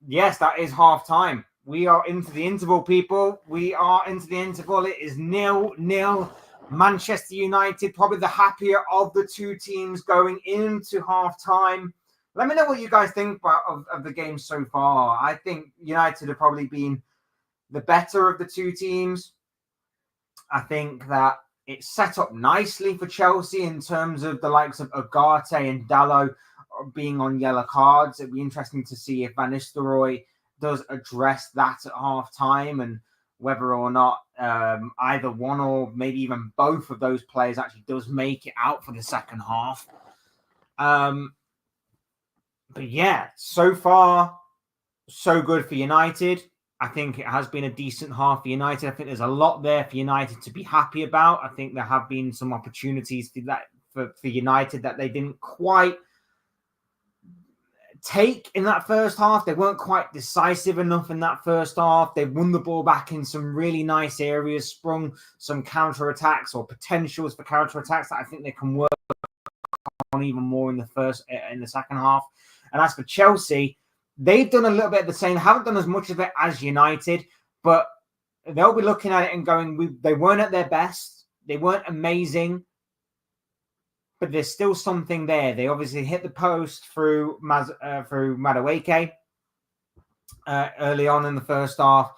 yes, that is half time. We are into the interval, people. We are into the interval. It is 0-0. Manchester United, probably the happier of the two teams going into half time. Let me know what you guys think of the game so far. I think United have probably been the better of the two teams. I think that it's set up nicely for Chelsea in terms of the likes of Ugarte and Dalot being on yellow cards. It'd be interesting to see if Van Nistelrooy does address that at half time and whether or not either one or maybe even both of those players actually does make it out for the second half. But yeah, so far, so good for United. I think it has been a decent half for United. I think there's a lot there for United to be happy about. I think there have been some opportunities for United that they didn't quite take in that first half. They weren't quite decisive enough in that first half. They won the ball back in some really nice areas, sprung some counter-attacks or potentials for counter-attacks that I think they can work on even more in the second half. And as for Chelsea, they've done a little bit of the same. Haven't done as much of it as United, but they'll be looking at it and going, they weren't at their best. They weren't amazing, but there's still something there. They obviously hit the post through Madueke early on in the first half.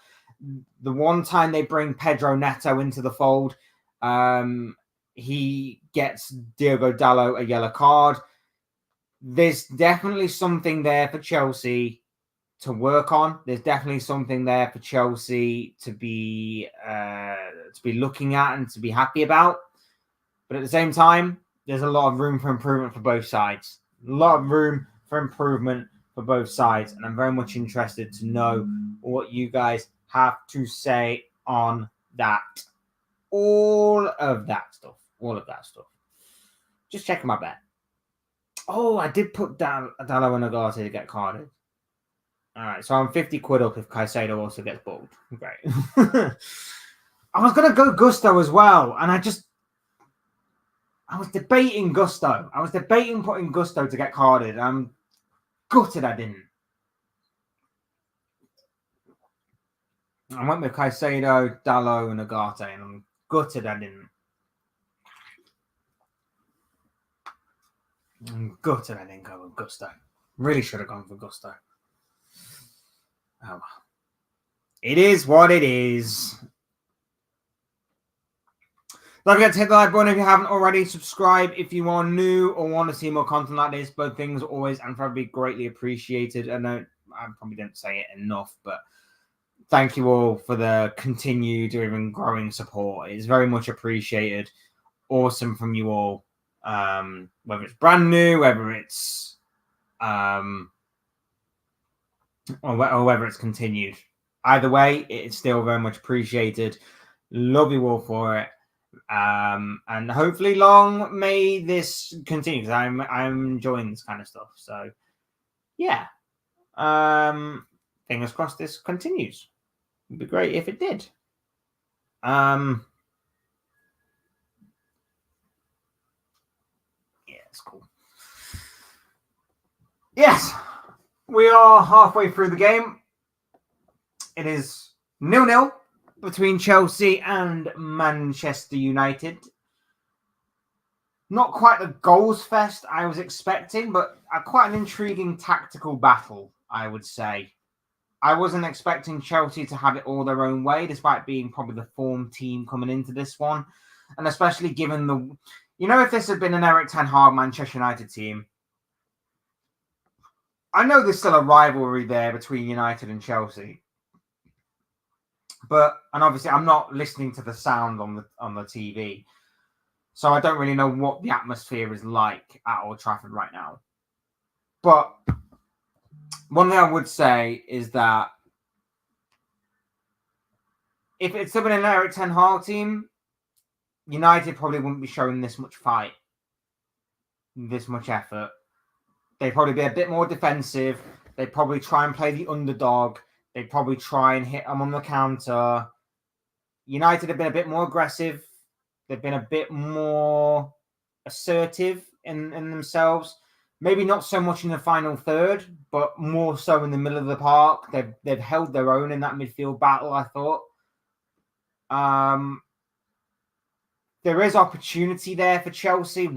The one time they bring Pedro Neto into the fold, he gets Diogo Dalot a yellow card. There's definitely something there for Chelsea to work on. There's definitely something there for Chelsea to be looking at and to be happy about. But at the same time, there's a lot of room for improvement for both sides. A lot of room for improvement for both sides. And I'm very much interested to know what you guys have to say on that. All of that stuff. Just checking my bet. Oh, I did put Dalot and Ugarte to get carded. All right, so I'm 50 quid up if Caicedo also gets balled. Great. I was going to go Gusto as well, and I was debating Gusto. I was debating putting Gusto to get carded. I'm gutted I didn't. I went with Caicedo, Dalot, and Ugarte, and I'm gutted I didn't. I'm gutted I didn't go with Gusto. Really should have gone for Gusto. Oh well. It is what it is. Don't forget to hit the like button if you haven't already. Subscribe if you are new or want to see more content like this. Both things are always and probably greatly appreciated. I know I probably didn't say it enough, but thank you all for the continued or even growing support. It's very much appreciated. Awesome from you all. Whether it's brand new, whether it's or whether it's continued. Either way, it's still very much appreciated. Love you all for it. And hopefully long may this continue because I'm enjoying this kind of stuff. So yeah. Fingers crossed this continues. It'd be great if it did. Yeah, it's cool. Yes, we are halfway through the game. It is 0-0 between Chelsea and Manchester United. Not quite the goals fest I was expecting, but quite an intriguing tactical battle, I would say. I wasn't expecting Chelsea to have it all their own way, despite being probably the form team coming into this one. And especially given the... if this had been an Eric Ten Hag Manchester United team, I know there's still a rivalry there between United and Chelsea. And obviously I'm not listening to the sound on the TV. So I don't really know what the atmosphere is like at Old Trafford right now. But one thing I would say is that if it's still been an Eric Ten Hag team, United probably wouldn't be showing this much fight, this much effort. They'd probably be a bit more defensive. They'd probably try and play the underdog. They'd probably try and hit them on the counter. United have been a bit more aggressive. They've been a bit more assertive in themselves. Maybe not so much in the final third, but more so in the middle of the park. They've held their own in that midfield battle, I thought. There is opportunity there for Chelsea.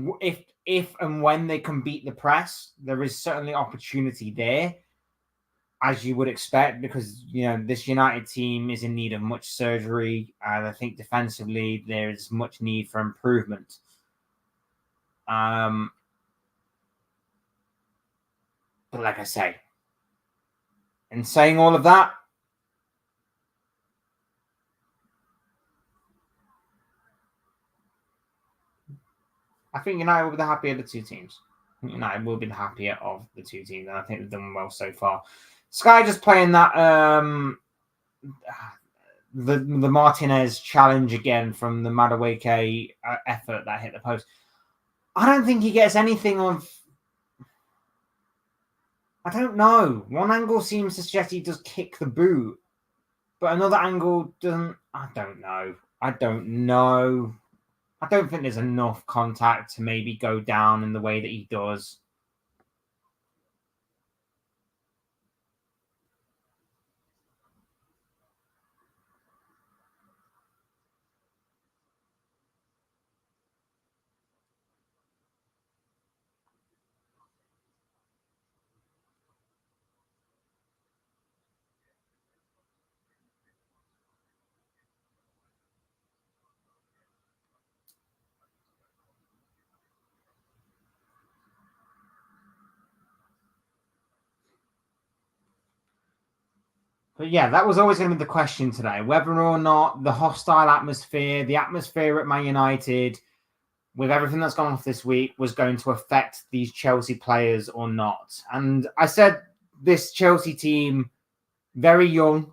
If and when they can beat the press, there is certainly opportunity there, as you would expect, because this United team is in need of much surgery, and I think defensively there is much need for improvement. But like I say, in saying all of that, I think United will be the happier of the two teams. United will be the happier of the two teams, and I think they've done well so far. Sky just playing that the Martinez challenge again from the Madueke effort that hit the post. I don't think he gets anything of... I don't know. One angle seems to suggest he does kick the boot, but another angle doesn't... I don't know. I don't think there's enough contact to maybe go down in the way that he does. But yeah, that was always going to be the question today, whether or not the hostile atmosphere, the atmosphere at Man United, with everything that's gone off this week, was going to affect these Chelsea players or not. And I said this Chelsea team, very young,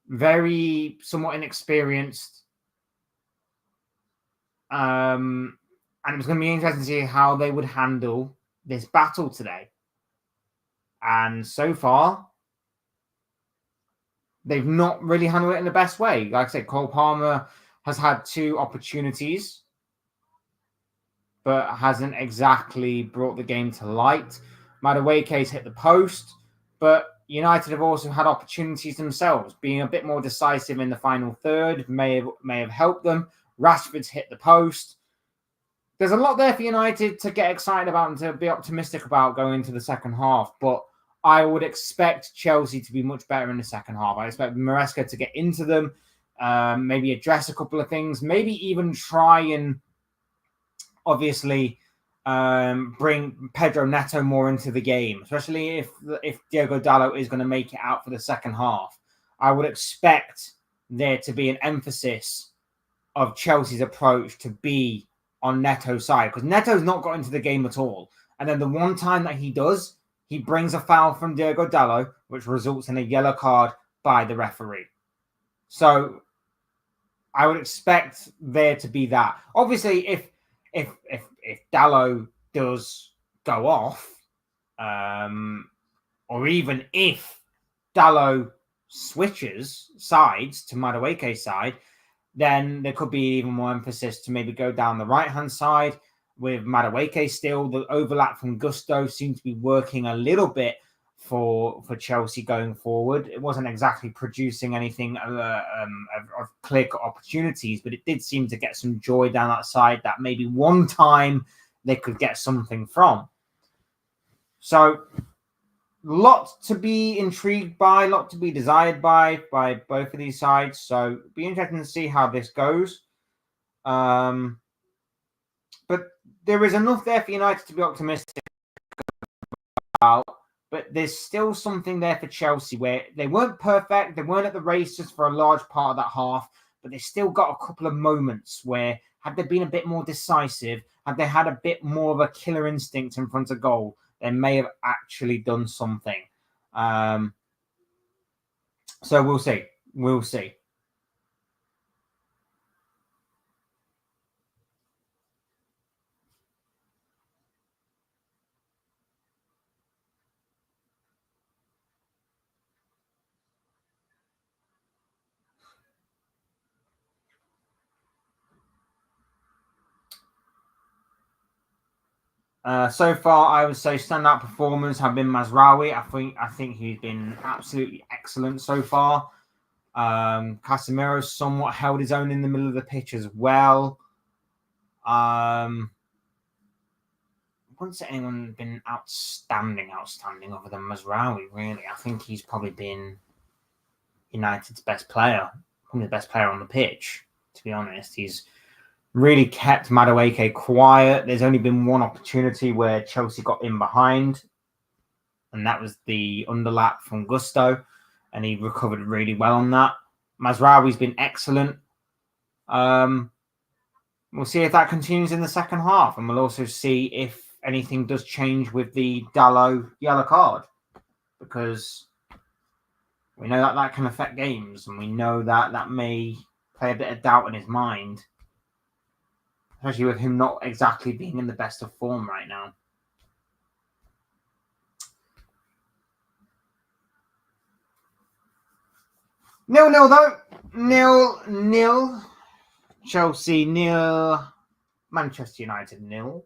very somewhat inexperienced. And it was going to be interesting to see how they would handle this battle today. And so far, they've not really handled it in the best way. Like I said, Cole Palmer has had 2 opportunities, but hasn't exactly brought the game to light. Madueke's hit the post, but United have also had opportunities themselves. Being a bit more decisive in the final third may have helped them. Rashford's hit the post. There's a lot there for United to get excited about and to be optimistic about going into the second half, but I would expect Chelsea to be much better in the second half. I expect Maresca to get into them, maybe address a couple of things, maybe even try and obviously bring Pedro Neto more into the game, especially if Diogo Dalot is going to make it out for the second half. I would expect there to be an emphasis of Chelsea's approach to be on Neto's side, because Neto's not got into the game at all. And then the one time that he does, he brings a foul from Diogo Dalot, which results in a yellow card by the referee. So I would expect there to be that. Obviously, if Dalot does go off, or even if Dalot switches sides to Madueke's side, then there could be even more emphasis to maybe go down the right-hand side. with Madueke still. The overlap from Gusto seemed to be working a little bit for Chelsea going forward. It wasn't exactly producing anything of clear opportunities, but it did seem to get some joy down that side that maybe one time they could get something from. So, lot to be intrigued by, lot to be desired by both of these sides. So, it'll be interesting to see how this goes. But there is enough there for United to be optimistic about. But there's still something there for Chelsea where they weren't perfect. They weren't at the races for a large part of that half, but they still got a couple of moments where, had they been a bit more decisive, had they had a bit more of a killer instinct in front of goal, they may have actually done something. So we'll see. We'll see. So far, I would say standout performers have been Mazraoui. I think he's been absolutely excellent so far. Casemiro somewhat held his own in the middle of the pitch as well. I wouldn't say anyone been outstanding other than Mazraoui, really. I think he's probably been United's best player, probably the best player on the pitch, to be honest. He's really kept Madueke quiet. There's only been one opportunity where Chelsea got in behind, and that was the underlap from Gusto, and he recovered really well on that. Mazraoui's been excellent. We'll see if that continues in the second half, and we'll also see if anything does change with the Dalot yellow card, because we know that can affect games, and we know that may play a bit of doubt in his mind, especially with him not exactly being in the best of form right now. Nil-nil though. 0-0. Chelsea 0. Manchester United 0.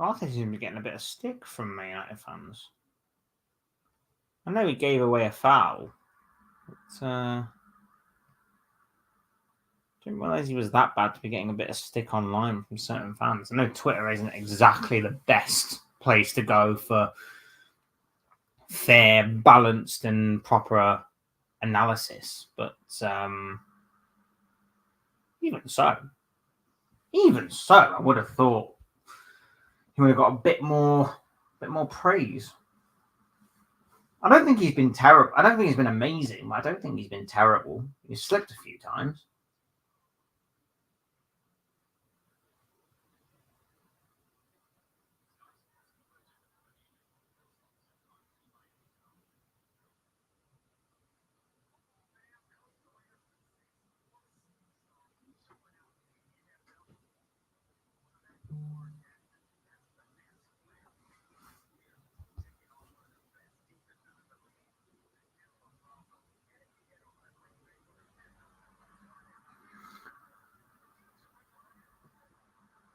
Arthur seems to be getting a bit of stick from Man United fans. I know he gave away a foul, but didn't realise he was that bad to be getting a bit of stick online from certain fans. I know Twitter isn't exactly the best place to go for fair, balanced, and proper analysis, but even so, I would have thought he would have got a bit more praise. I don't think he's been terrible. I don't think he's been amazing, but I don't think he's been terrible. He's slipped a few times.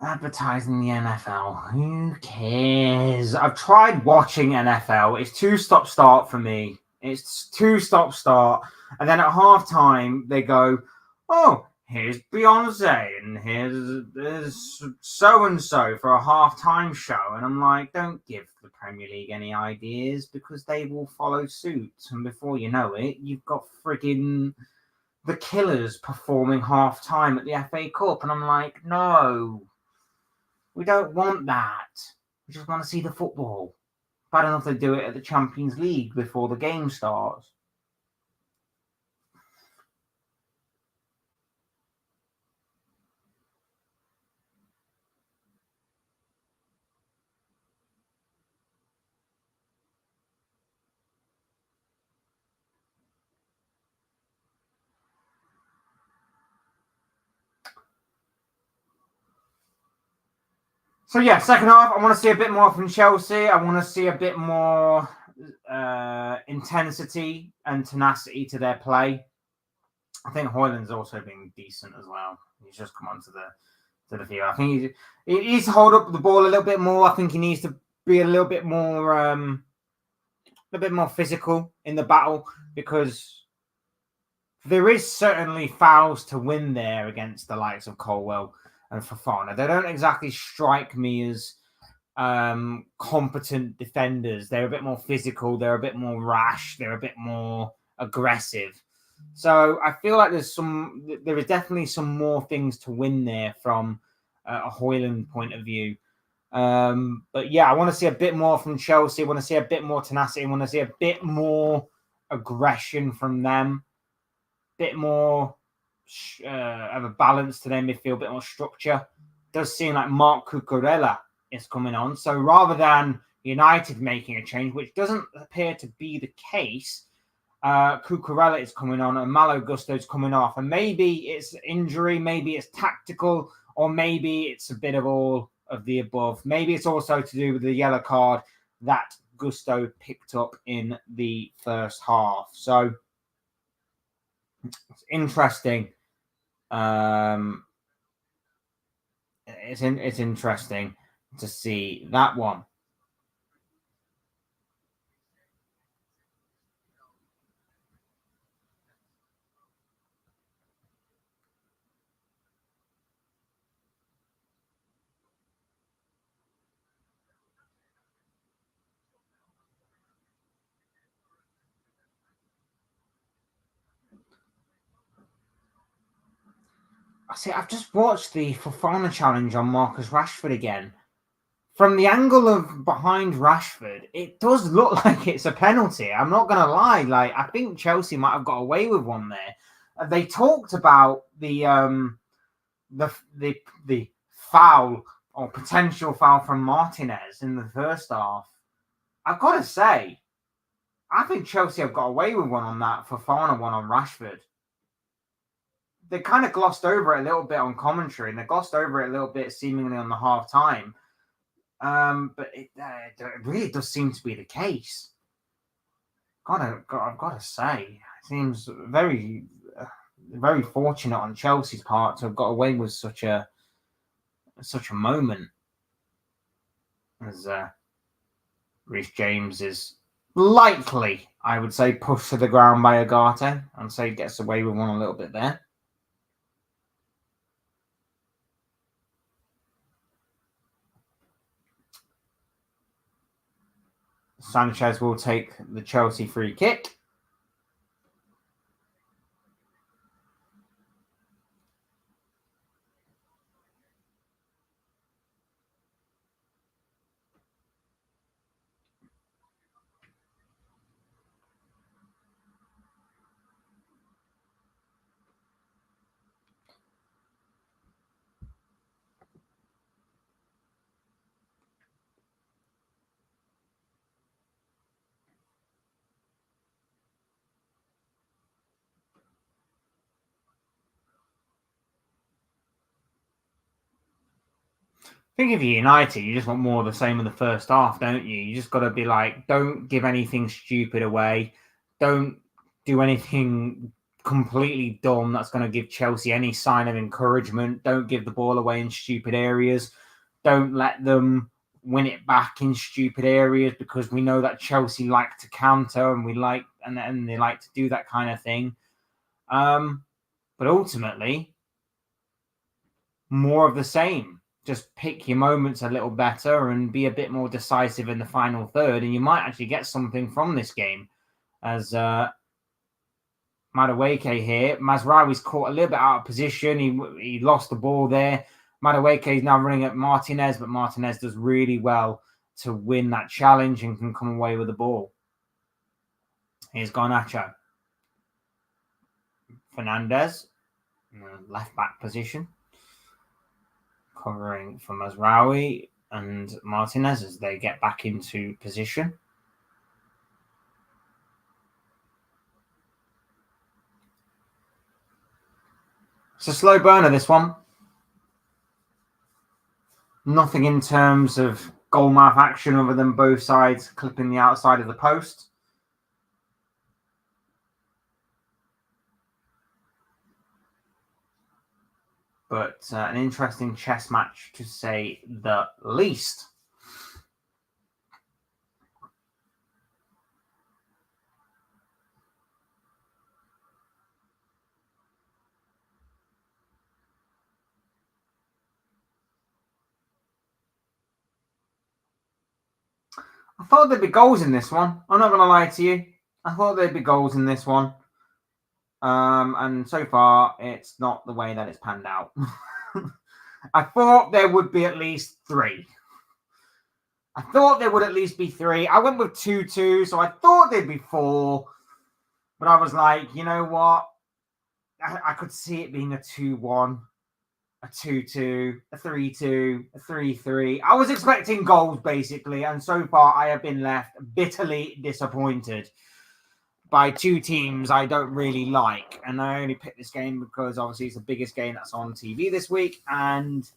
Advertising the NFL. Who cares? I've tried watching NFL. It's two stop start for me. It's two stop start. And then at halftime, they go, oh, here's Beyonce and here's so-and-so for a halftime show. And I'm like, don't give the Premier League any ideas, because they will follow suit. And before you know it, you've got friggin' the Killers performing halftime at the FA Cup. And I'm like, no. We don't want that. We just want to see the football. Bad enough they do it at the Champions League before the game starts. So yeah, second half, I want to see a bit more from Chelsea. I want to see a bit more intensity and tenacity to their play. I think Højlund's also been decent as well. He's just come onto the field. I think he needs to hold up the ball a little bit more. I think he needs to be a little bit more physical in the battle, because there is certainly fouls to win there against the likes of Colwell and Fofana. They don't exactly strike me as competent defenders. They're a bit more physical. They're a bit more rash. They're a bit more aggressive. So I feel like there is definitely some more things to win there from a Højlund point of view. But yeah, I want to see a bit more from Chelsea. I want to see a bit more tenacity. I want to see a bit more aggression from them. Bit more of a balance to their midfield, a bit more structure. It does seem like Marc Cucurella is coming on. So rather than United making a change, which doesn't appear to be the case, Cucurella is coming on and Malo Gusto's coming off. And maybe it's injury, maybe it's tactical, or maybe it's a bit of all of the above. Maybe it's also to do with the yellow card that Gusto picked up in the first half. So it's interesting. It's interesting to see that one. I've just watched the Fofana challenge on Marcus Rashford again. From the angle of behind Rashford, it does look like it's a penalty. I'm not going to lie. Like, I think Chelsea might have got away with one there. They talked about the foul or potential foul from Martinez in the first half. I've got to say, I think Chelsea have got away with one on that Fofana one on Rashford. They kind of glossed over it a little bit on commentary, and they glossed over it a little bit seemingly on the half time. But it really does seem to be the case. I've got to say, it seems very, very fortunate on Chelsea's part to have got away with such a moment, as Reece James is likely, I would say, pushed to the ground by Agate, and so he gets away with one a little bit there. Sanchez will take the Chelsea free kick. I think if you're United, you just want more of the same in the first half, don't you? You just got to be like, don't give anything stupid away. Don't do anything completely dumb that's going to give Chelsea any sign of encouragement. Don't give the ball away in stupid areas. Don't let them win it back in stupid areas, because we know that Chelsea like to counter and they like to do that kind of thing. But ultimately, more of the same. Just pick your moments a little better and be a bit more decisive in the final third, and you might actually get something from this game. As Madueke here, Mazraoui's caught a little bit out of position. He lost the ball there. Madueke is now running at Martinez, but Martinez does really well to win that challenge and can come away with the ball. Here's Garnacho. Fernandez, left back position, covering for Mazraoui and Martinez as they get back into position. It's a slow burner, this one. Nothing in terms of goal mouth action other than both sides clipping the outside of the post. But an interesting chess match, to say the least. I thought there'd be goals in this one. I'm not going to lie to you. I thought there'd be goals in this one. And so far, it's not the way that it's panned out. I thought there would be at least 3. I thought there would at least be 3. I went with 2-2, so I thought there'd be 4. But I was like, you know what? I could see it being a 2-1, a 2-2, a 3-2, a 3-3. I was expecting goals, basically. And so far, I have been left bitterly disappointed by 2 teams I don't really like. And I only picked this game because obviously it's the biggest game that's on TV this week. And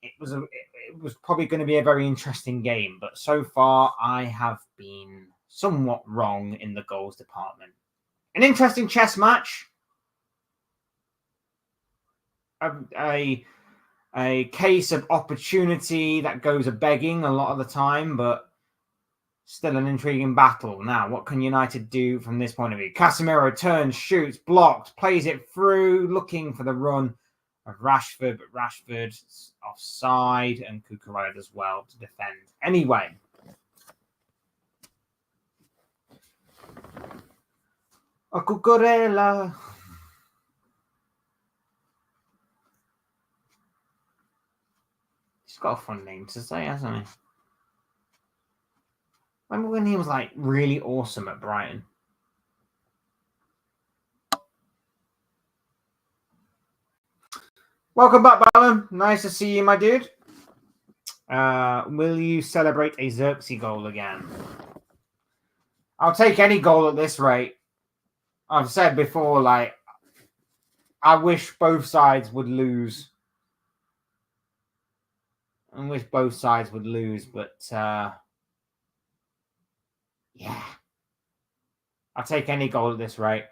it was probably going to be a very interesting game. But so far, I have been somewhat wrong in the goals department. An interesting chess match. A case of opportunity that goes a begging a lot of the time, but still an intriguing battle. Now, what can United do from this point of view? Casemiro turns, shoots, blocked, plays it through, looking for the run of Rashford, but Rashford's offside, and Cucurella as well to defend. Anyway, Cucurella. He's got a fun name to say, hasn't he? Remember when he was like really awesome at Brighton? Welcome back, Ballon. Nice to see you, my dude. Will you celebrate a Xerxes goal again? I'll take any goal at this rate. I've said before, like, I wish both sides would lose. I wish both sides would lose, but yeah. I'll take any goal at this rate.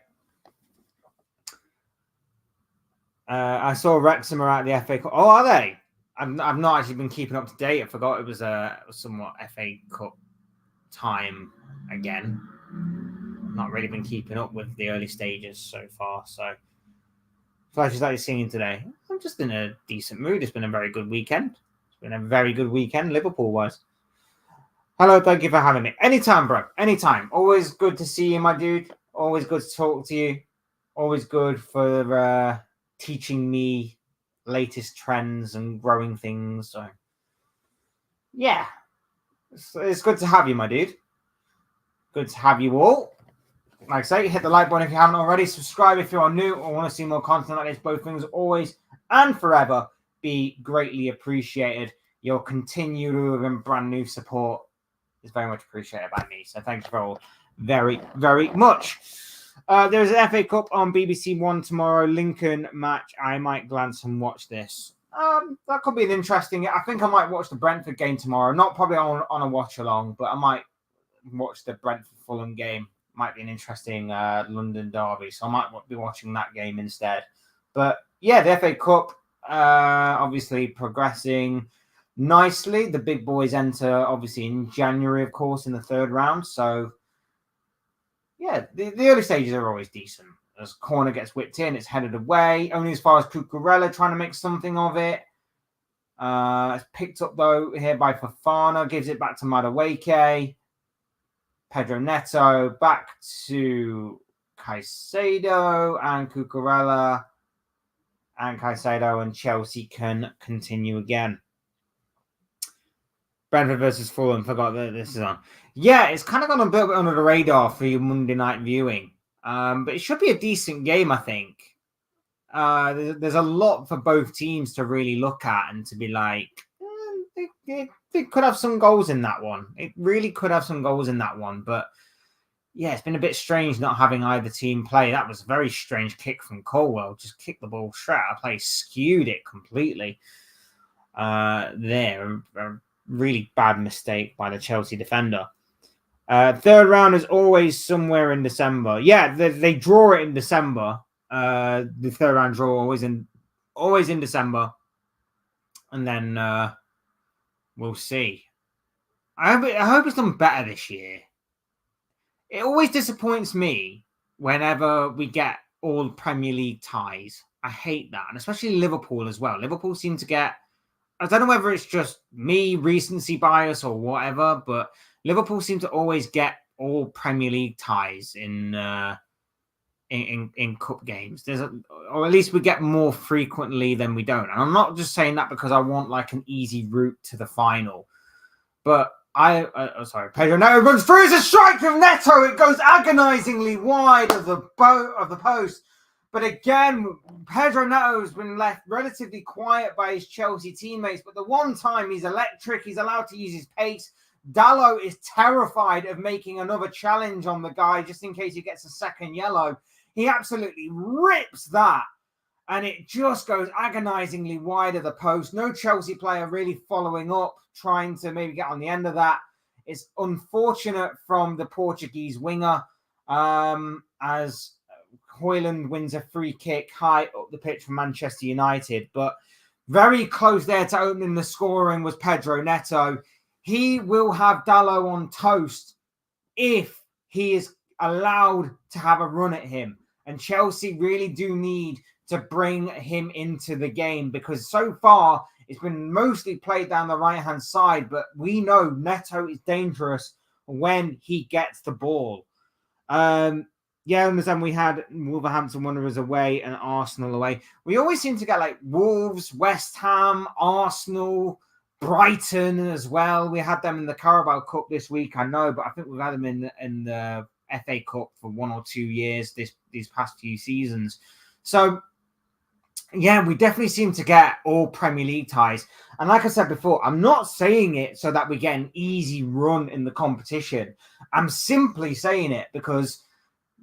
I saw Wrexham are at the FA Cup. Oh, are they? I've not actually been keeping up to date. I forgot it was somewhat FA Cup time again. I've not really been keeping up with the early stages so far. So, flashes that you're seeing today. I'm just in a decent mood. It's been a very good weekend. It's been a very good weekend, Liverpool-wise. Hello, thank you for having me. Anytime, bro. Anytime. Always good to see you, my dude. Always good to talk to you. Always good for teaching me latest trends and growing things. So, yeah. It's good to have you, my dude. Good to have you all. Like I say, hit the like button if you haven't already. Subscribe if you are new or want to see more content like this. Both things always and forever be greatly appreciated. Your continued and brand new support is very much appreciated by me. So thank you for all very, very much. There's an FA Cup on BBC One tomorrow. Lincoln match. I might glance and watch this. That could be an interesting. I think I might watch the Brentford game tomorrow. Not probably on a watch along, but I might watch the Brentford Fulham game. Might be an interesting London derby, so I might be watching that game instead. But yeah, the FA Cup obviously progressing nicely. The big boys enter obviously in January, of course, in the 3rd round. So yeah, the early stages are always decent. As corner gets whipped in, it's headed away. Only as far as Cucurella trying to make something of it. It's picked up though here by Fofana, gives it back to Madueke. Pedro Neto back to Caicedo and Cucurella, and Caicedo and Chelsea can continue again. Brentford versus Fulham. Forgot that this is on. Yeah, it's kind of gone a bit under the radar for your Monday night viewing, but it should be a decent game, I think. There's a lot for both teams to really look at and to be like, they could have some goals in that one. It really could have some goals in that one. But yeah, it's been a bit strange not having either team play. That was a very strange kick from Colwell. Just kicked the ball straight out of play, skewed it completely. there. A really bad mistake by the Chelsea defender. Third round is always somewhere in December. Yeah, they draw it in December. The third round draw always in December, and then we'll see. I hope it's done better this year. It always disappoints me whenever we get all Premier League ties. I hate that, and especially Liverpool as well. Liverpool seem to get. I don't know whether it's just me, recency bias, or whatever, but Liverpool seem to always get all Premier League ties in cup games. Or at least we get more frequently than we don't. And I'm not just saying that because I want like an easy route to the final, but Pedro Neto runs through. It's a strike from Neto. It goes agonizingly wide of the post. But again, Pedro Neto has been left relatively quiet by his Chelsea teammates. But the one time he's electric, he's allowed to use his pace. Dalot is terrified of making another challenge on the guy just in case he gets a second yellow. He absolutely rips that. And it just goes agonizingly wide of the post. No Chelsea player really following up, trying to maybe get on the end of that. It's unfortunate from the Portuguese winger as Højlund wins a free kick high up the pitch for Manchester United. But very close there to opening the scoring was Pedro Neto. He will have Dalot on toast if he is allowed to have a run at him. And Chelsea really do need to bring him into the game because so far it's been mostly played down the right-hand side, but we know Neto is dangerous when he gets the ball. Yeah, I understand we had Wolverhampton Wanderers away and Arsenal away. We always seem to get like Wolves, West Ham, Arsenal, Brighton as well. We had them in the Carabao Cup this week, I know, but I think we've had them in the FA Cup for 1 or 2 years these past few seasons. So, yeah, we definitely seem to get all Premier League ties. And like I said before, I'm not saying it so that we get an easy run in the competition. I'm simply saying it because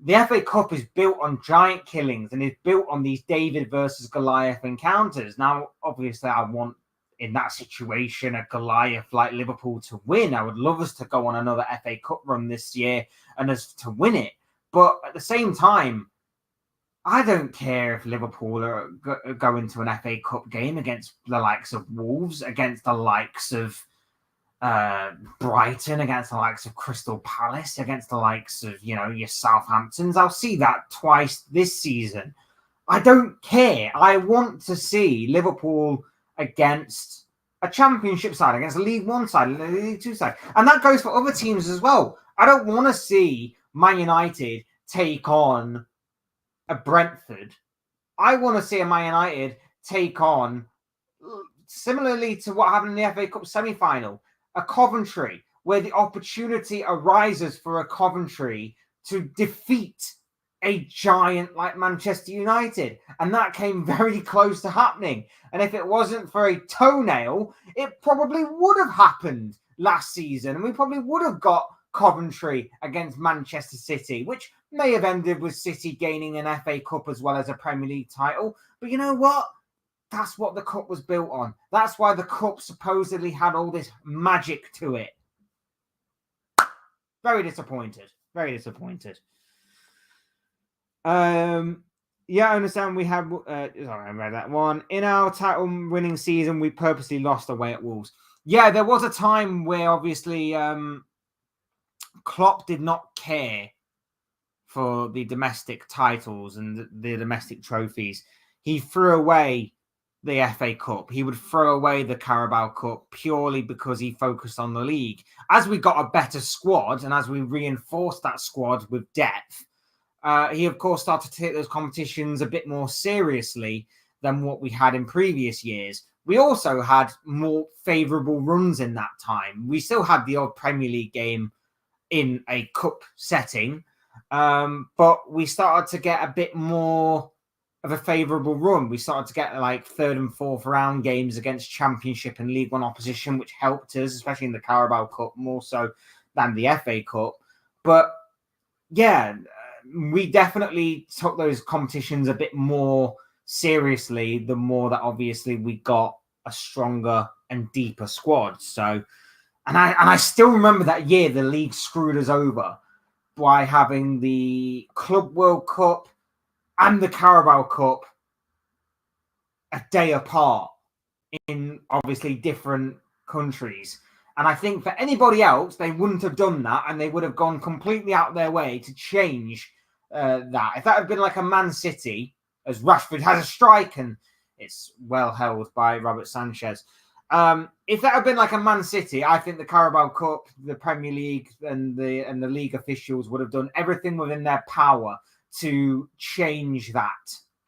the FA Cup is built on giant killings and is built on these David versus Goliath encounters. Now, obviously, I want, in that situation, a Goliath like Liverpool to win. I would love us to go on another FA Cup run this year and us to win it. But at the same time, I don't care if Liverpool are going to an FA Cup game against the likes of Wolves, against the likes of Brighton, against the likes of Crystal Palace, against the likes of, your Southamptons. I'll see that twice this season. I don't care. I want to see Liverpool against a championship side, against a League One side, a League Two side. And that goes for other teams as well. I don't want to see Man United take on a Brentford. I want to see a Man United take on, similarly to what happened in the FA Cup semi-final, a Coventry, where the opportunity arises for a Coventry to defeat a giant like Manchester United. And that came very close to happening. And if it wasn't for a toenail, it probably would have happened last season. And we probably would have got Coventry against Manchester City, which may have ended with City gaining an FA Cup as well as a Premier League title. But you know what? That's what the cup was built on. That's why the cup supposedly had all this magic to it. Very disappointed. Very disappointed. Yeah, I understand we had... sorry, I read that one. In our title-winning season, we purposely lost away at Wolves. Yeah, there was a time where, obviously, Klopp did not care for the domestic titles and the domestic trophies. He threw away the FA Cup. He would throw away the Carabao Cup purely because he focused on the league. As we got a better squad and as we reinforced that squad with depth, he, of course, started to take those competitions a bit more seriously than what we had in previous years. We also had more favourable runs in that time. We still had the odd Premier League game in a cup setting, but we started to get a bit more of a favourable run. We started to get like third and fourth round games against Championship and League One opposition, which helped us, especially in the Carabao Cup, more so than the FA Cup. But yeah, we definitely took those competitions a bit more seriously the more that obviously we got a stronger and deeper squad. So, and I still remember that year the league screwed us over by having the Club World Cup and the Carabao Cup a day apart in obviously different countries. And I think for anybody else, they wouldn't have done that, and they would have gone completely out their way to change that. If that had been like a Man City, as Rashford has a strike and it's well held by Robert Sanchez. If that had been like a Man City, I think the Carabao Cup, the Premier League, and the league officials would have done everything within their power to change that.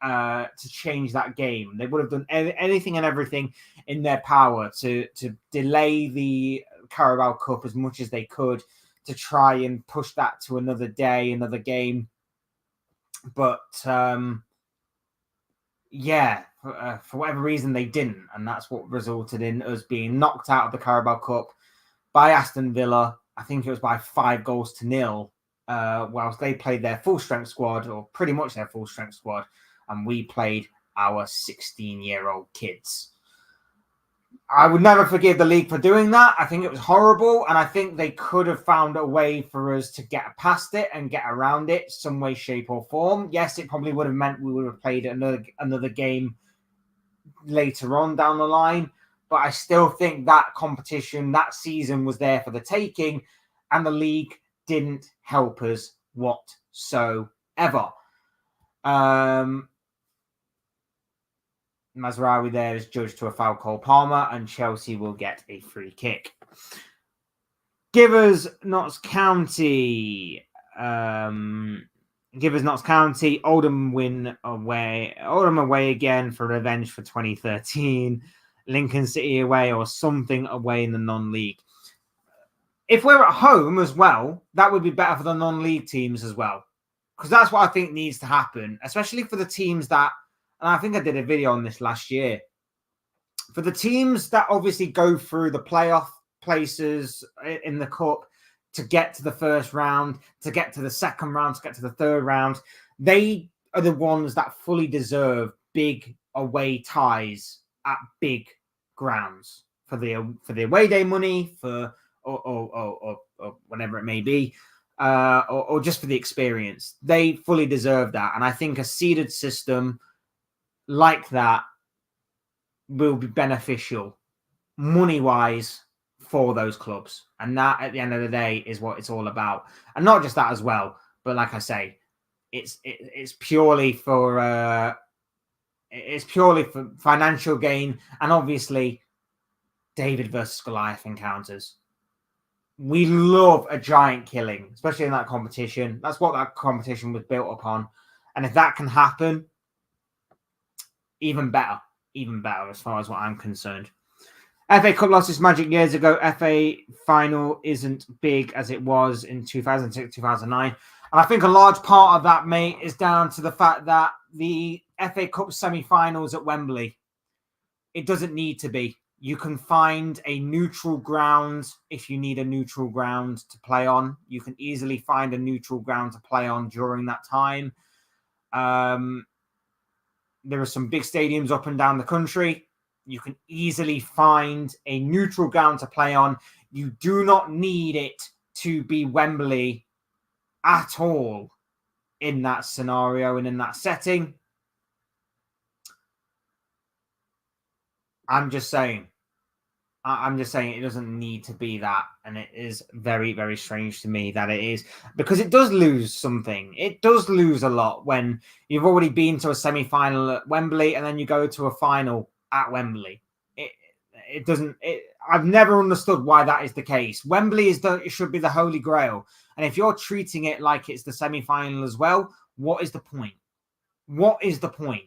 To change that game. They would have done anything and everything in their power to delay the Carabao Cup as much as they could, to try and push that to another day, another game. But for whatever reason they didn't, and that's what resulted in us being knocked out of the Carabao Cup by Aston Villa. I think it was by 5-0, whilst they played their full strength squad, or pretty much their full strength squad, and we played our 16-year-old kids. I would never forgive the league for doing that. I think it was horrible, and I think they could have found a way for us to get past it and get around it some way, shape, or form. Yes, it probably would have meant we would have played another game later on down the line, but I still think that competition, that season, was there for the taking, and the league didn't help us whatsoever. Mazraoui there is judged to a foul Cole Palmer, and Chelsea will get a free kick. Givers Notts County. Oldham win away. Oldham away again for revenge for 2013. Lincoln City away, or something away in the non-league. If we're at home as well, that would be better for the non-league teams as well, because that's what I think needs to happen, especially for the teams that, and I think I did a video on this last year, for the teams that obviously go through the playoff places in the cup to get to the first round, to get to the second round, to get to the third round, they are the ones that fully deserve big away ties at big grounds for the away day money, or whatever it may be, or just for the experience. They fully deserve that, and I think a seeded system like that will be beneficial money-wise for those clubs. And that, at the end of the day, is what it's all about. And not just that as well, but like I say, it's purely for financial gain, and obviously David versus Goliath encounters. We love a giant killing, especially in that competition. That's what that competition was built upon. And if that can happen, even better as far as what I'm concerned. FA Cup lost its magic years ago. FA final isn't big as it was in 2006, 2009. And I think a large part of that, mate, is down to the fact that the FA Cup semi-finals at Wembley, it doesn't need to be. You can find a neutral ground if you need a neutral ground to play on. You can easily find a neutral ground to play on during that time. There are some big stadiums up and down the country. You can easily find a neutral ground to play on. You do not need it to be Wembley at all in that scenario and in that setting. I'm just saying it doesn't need to be that. And it is very, very strange to me that it is, because it does lose something. It does lose a lot when you've already been to a semi-final at Wembley and then you go to a final at Wembley. I've never understood why that is the case. Wembley it should be the holy grail. And if you're treating it like it's the semi-final as well, what is the point? What is the point?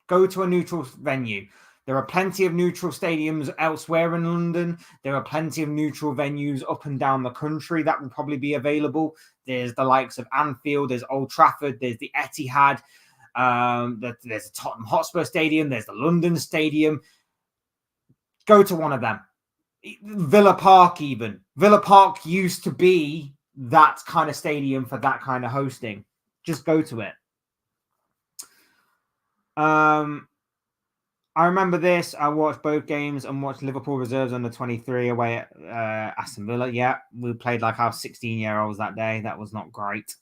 Go to a neutral venue. There are plenty of neutral stadiums elsewhere in London. There are plenty of neutral venues up and down the country that will probably be available. There's the likes of Anfield, there's Old Trafford, there's the Etihad, there's the Tottenham Hotspur Stadium, there's the London Stadium. Go to one of them. Villa Park even. Villa Park used to be that kind of stadium for that kind of hosting. Just go to it. I remember this. I watched both games and watched Liverpool reserves under 23 away at Aston Villa. Yeah, we played like our 16-year-olds that day. That was not great.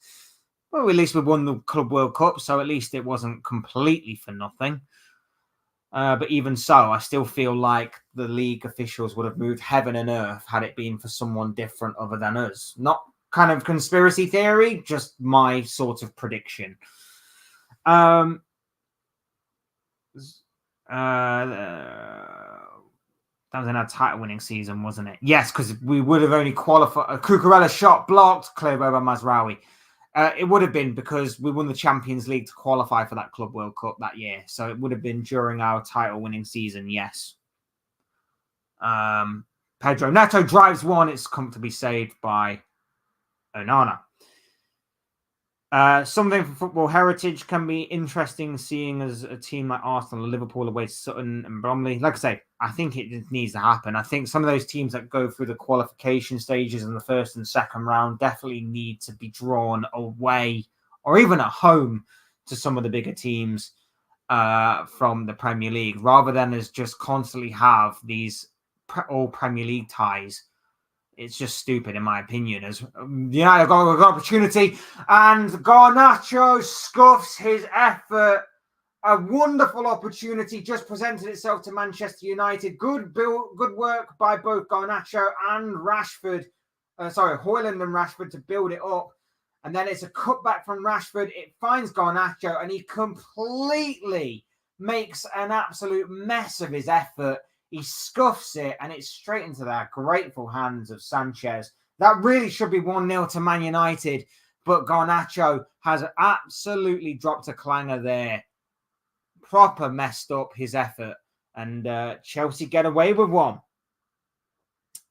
Well, at least we won the Club World Cup, so at least it wasn't completely for nothing. But even so, I still feel like the league officials would have moved heaven and earth had it been for someone different other than us. Not kind of conspiracy theory, just my sort of prediction. Um, that was in our title-winning season, wasn't it? Yes, because we would have only qualified. A Cucurella shot blocked, cleared over Mazraoui. It would have been because we won the Champions League to qualify for that Club World Cup that year. So it would have been during our title-winning season, yes. Pedro Neto drives one. It's comfortably saved by Onana. Something for football heritage can be interesting seeing as a team like Arsenal or Liverpool away to Sutton and Bromley. Like I say, I think it needs to happen. I think some of those teams that go through the qualification stages in the first and second round definitely need to be drawn away or even at home to some of the bigger teams from the Premier League, rather than as just constantly have these all Premier League ties. It's just stupid, in my opinion. As United got an opportunity, and Garnacho scuffs his effort. A wonderful opportunity just presented itself to Manchester United. Good work by both Garnacho and Rashford. Højlund and Rashford to build it up. And then it's a cutback from Rashford. It finds Garnacho, and he completely makes an absolute mess of his effort. He scuffs it, and it's straight into the grateful hands of Sanchez. That really should be 1-0 to Man United, but Garnacho has absolutely dropped a clanger there. Proper messed up his effort, and Chelsea get away with one.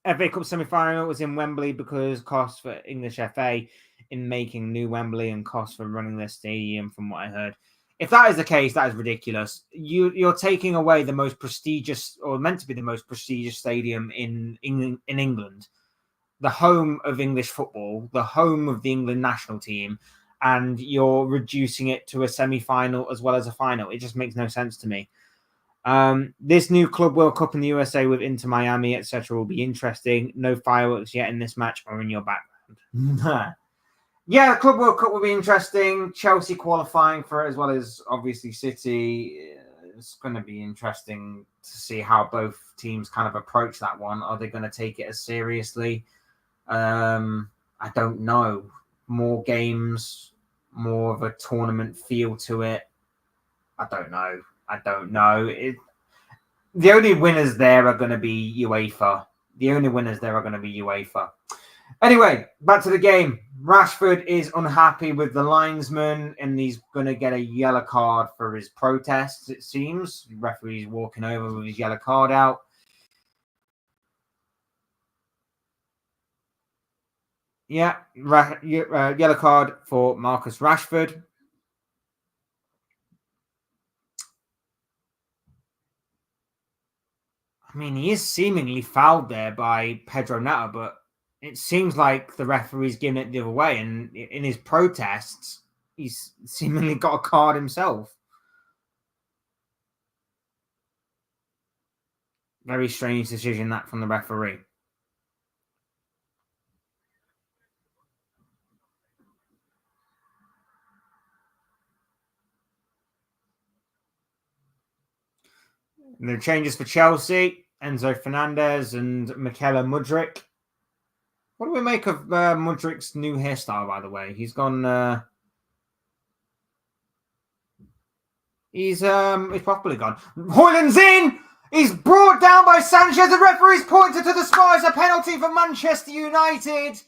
FA Cup semi-final was in Wembley because costs for English FA in making new Wembley and costs for running their stadium, from what I heard. If that is the case, that is ridiculous. You're taking away the most prestigious, or meant to be the most prestigious stadium in England, the home of English football, the home of the England national team, and you're reducing it to a semi-final as well as a final. It just makes no sense to me. This new Club World Cup in the USA with Inter Miami, etc., will be interesting. No fireworks yet in this match or in your background. Yeah, the Club World Cup will be interesting. Chelsea qualifying for it as well as obviously City. It's going to be interesting to see how both teams kind of approach that one. Are they going to take it as seriously? I don't know. More games, more of a tournament feel to it. I don't know. The only winners there are going to be UEFA. Anyway, back to the game. Rashford is unhappy with the linesman, and he's going to get a yellow card for his protests, it seems. The referee's walking over with his yellow card out. Yeah, yellow card for Marcus Rashford. I mean, he is seemingly fouled there by Pedro Neto, but it seems like the referee's giving it the other way. And in his protests, he's seemingly got a card himself. Very strange decision that from the referee. And the changes for Chelsea, Enzo Fernandez and Michaela Mudryk. What do we make of Mudryk's new hairstyle, by the way? He's gone... He's properly gone. Højlund's in! He's brought down by Sanchez. The referee's pointed to the spot as a penalty for Manchester United.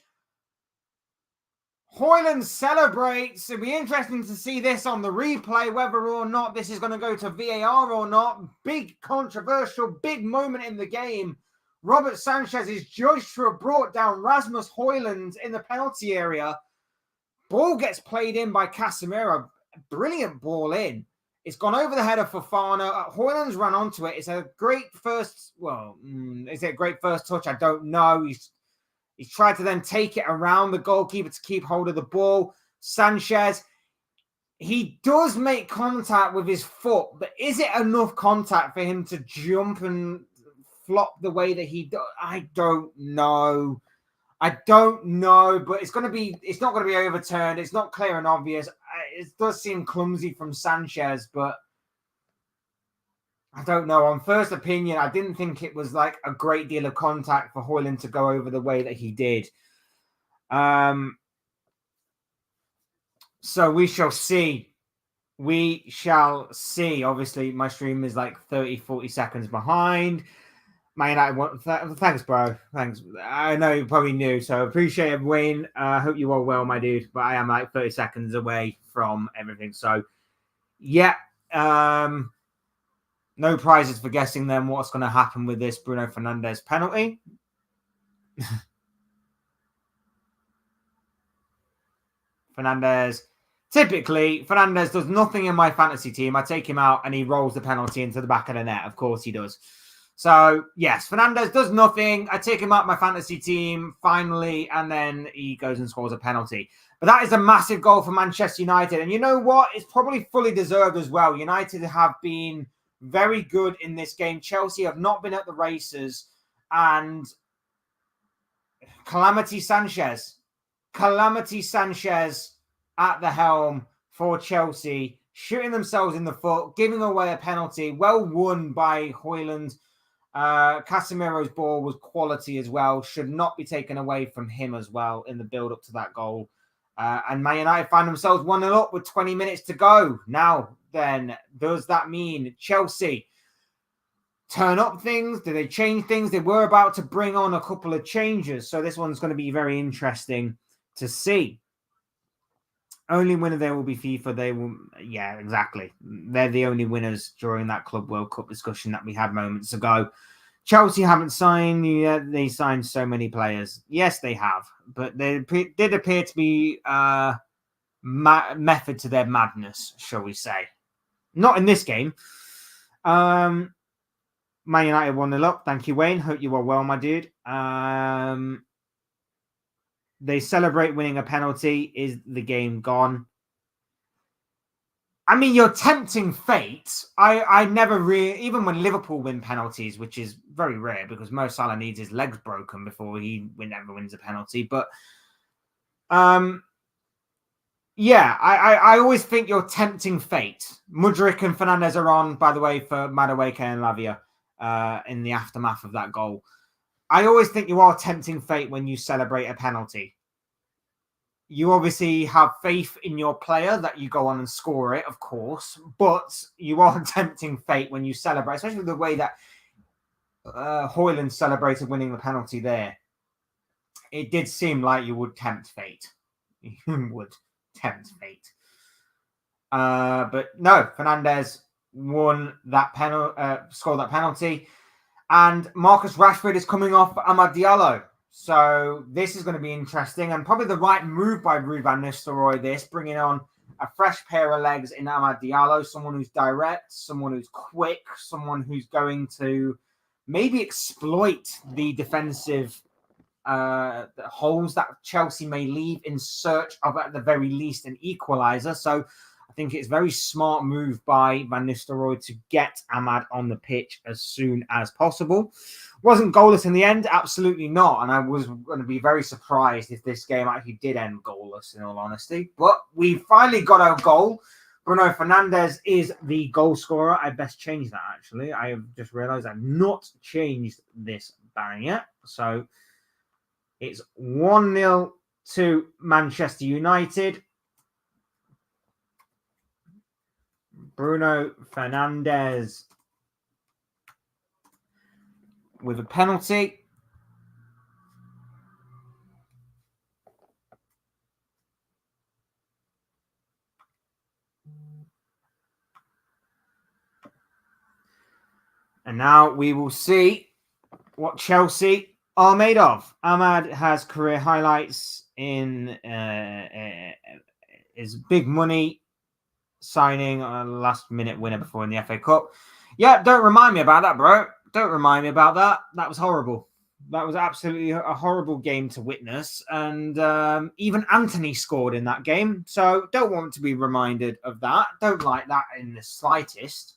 Højlund celebrates. It'll be interesting to see this on the replay, whether or not this is going to go to VAR or not. Big controversial, big moment in the game. Robert Sanchez is judged to have brought down Rasmus Højlund in the penalty area. Ball gets played in by Casemiro. Brilliant ball in. It's gone over the head of Fofana. Højlund's run onto it. It's a great first... Well, is it a great first touch? I don't know. He's tried to then take it around the goalkeeper to keep hold of the ball. Sanchez, he does make contact with his foot, but is it enough contact for him to jump and flop the way that he does? I don't know. But it's not going to be overturned. It's not clear and obvious. It does seem clumsy from Sanchez, but I don't know. On first opinion, I didn't think it was like a great deal of contact for Højlund to go over the way that he did. So we shall see. We shall see. Obviously, my stream is like 30, 40 seconds behind. Man United, thanks, bro. Thanks. I know you probably knew, so appreciate it, Wayne. I hope you are well, my dude. But I am like 30 seconds away from everything. So, yeah. No prizes for guessing then what's going to happen with this Bruno Fernandes penalty. Fernandes. Typically, Fernandes does nothing in my fantasy team. I take him out and he rolls the penalty into the back of the net. Of course he does. So, yes, Fernandes does nothing. I take him out my fantasy team, finally, and then he goes and scores a penalty. But that is a massive goal for Manchester United. And you know what? It's probably fully deserved as well. United have been very good in this game. Chelsea have not been at the races. And Calamity Sanchez at the helm for Chelsea, shooting themselves in the foot, giving away a penalty. Well won by Højlund. Casemiro's ball was quality as well. Should not be taken away from him as well in the build-up to that goal. And Man United find themselves 1-0 up with 20 minutes to go. Now, then, does that mean Chelsea turn up things? Do they change things? They were about to bring on a couple of changes. So this one's going to be very interesting to see. Only winner there will be FIFA. They will, yeah, exactly. They're the only winners during that Club World Cup discussion that we had moments ago. Chelsea haven't signed yet. They signed so many players. Yes, they have. But there did appear to be method to their madness, shall we say. Not in this game. Man United 1-0 up. Thank you, Wayne. Hope you are well, my dude. They celebrate winning a penalty. Is the game gone? I mean, you're tempting fate. I never really, even when Liverpool win penalties, which is very rare because Mo Salah needs his legs broken before he ever wins a penalty. But yeah, I always think you're tempting fate. Mudryk and Fernandes are on, by the way, for Madueke and Lavia in the aftermath of that goal. I always think you are tempting fate when you celebrate a penalty. You obviously have faith in your player that you go on and score it, of course, but you are tempting fate when you celebrate, especially the way that Højlund celebrated winning the penalty there. It did seem like you would tempt fate. You would tempt fate. But no, Fernandes won that scored that penalty. And Marcus Rashford is coming off Amad Diallo. So this is going to be interesting and probably the right move by Ruud van Nistelrooy, this, bringing on a fresh pair of legs in Amad Diallo, someone who's direct, someone who's quick, someone who's going to maybe exploit the defensive holes that Chelsea may leave in search of, at the very least, an equaliser. So I think it's a very smart move by Van Nistelrooy to get Amad on the pitch as soon as possible. Wasn't goalless in the end, absolutely not. And I was going to be very surprised if this game actually did end goalless, in all honesty. But we finally got our goal. Bruno Fernandes is the goal scorer. I best change that, actually. I have just realised I've not changed this banner yet. So it's 1-0 to Manchester United. Bruno Fernandes with a penalty. And now we will see what Chelsea are made of. Amad has career highlights in his big money signing a last-minute winner before in the FA Cup. Yeah, don't remind me about that, bro. Don't remind me about that. That was horrible. That was absolutely a horrible game to witness. And even Anthony scored in that game. So don't want to be reminded of that. Don't like that in the slightest.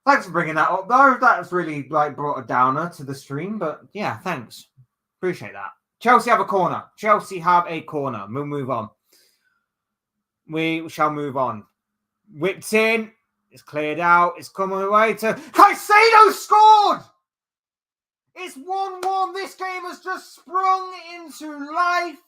Thanks for bringing that up, though. That's really brought a downer to the stream. But yeah, thanks. Appreciate that. Chelsea have a corner. We'll move on. We shall move on. Whipped in. It's cleared out. It's coming away to... Caicedo scored! It's 1-1. This game has just sprung into life.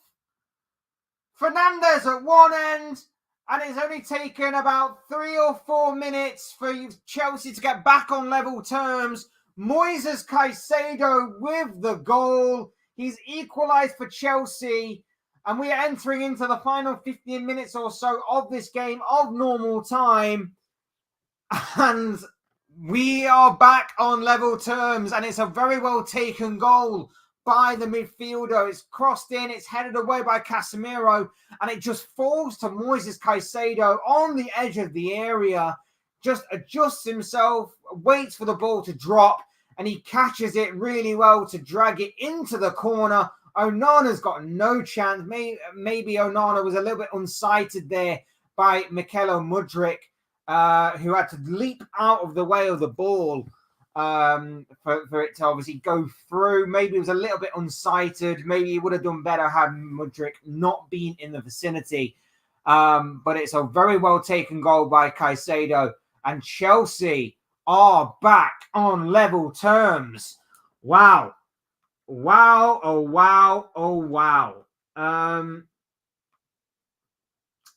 Fernandes at one end. And it's only taken about 3 or 4 minutes for Chelsea to get back on level terms. Moises Caicedo with the goal. He's equalised for Chelsea. And we are entering into the final 15 minutes or so of this game of normal time. And we are back on level terms. And it's a very well taken goal by the midfielder. It's crossed in. It's headed away by Casemiro. And it just falls to Moises Caicedo on the edge of the area. Just adjusts himself, waits for the ball to drop. And he catches it really well to drag it into the corner. Onana's got no chance. Maybe Onana was a little bit unsighted there by Mykhailo Mudryk, who had to leap out of the way of the ball for it to obviously go through. Maybe it was a little bit unsighted. Maybe he would have done better had Mudryk not been in the vicinity. But it's a very well taken goal by Caicedo. And Chelsea are back on level terms. Wow. Wow, oh wow, oh wow. I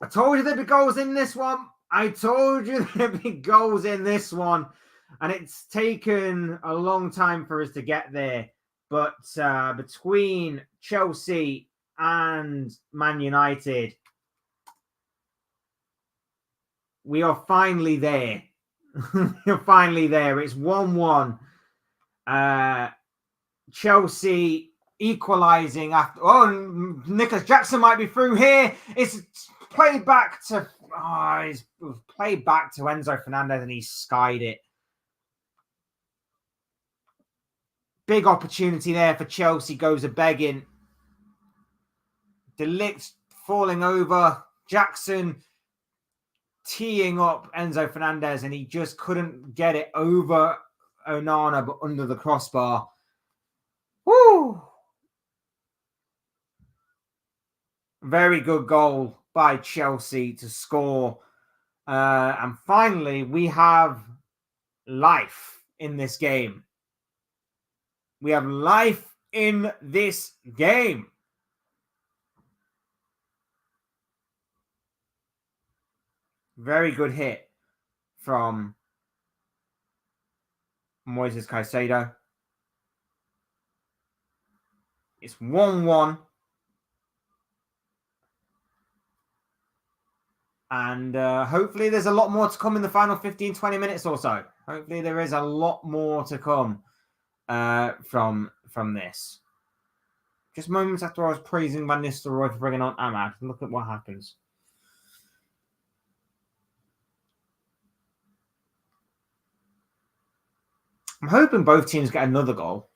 told you there'd be goals in this one. And it's taken a long time for us to get there. But between Chelsea and Man United, we are finally there. We're finally there. It's 1-1. Chelsea equalising after... Oh, Nicholas Jackson might be through here. It's played back to... it's played back to Enzo Fernandez and he skied it. Big opportunity there for Chelsea. Goes a-begging. De Ligt falling over. Jackson teeing up Enzo Fernandez and he just couldn't get it over Onana but under the crossbar. Woo! Very good goal by Chelsea to score. And finally, we have life in this game. We have life in this game. Very good hit from Moises Caicedo. It's 1-1. And hopefully there's a lot more to come in the final 15, 20 minutes or so. Hopefully there is a lot more to come from this. Just moments after I was praising Van Nistelrooy for bringing on Ahmad. Look at what happens. I'm hoping both teams get another goal.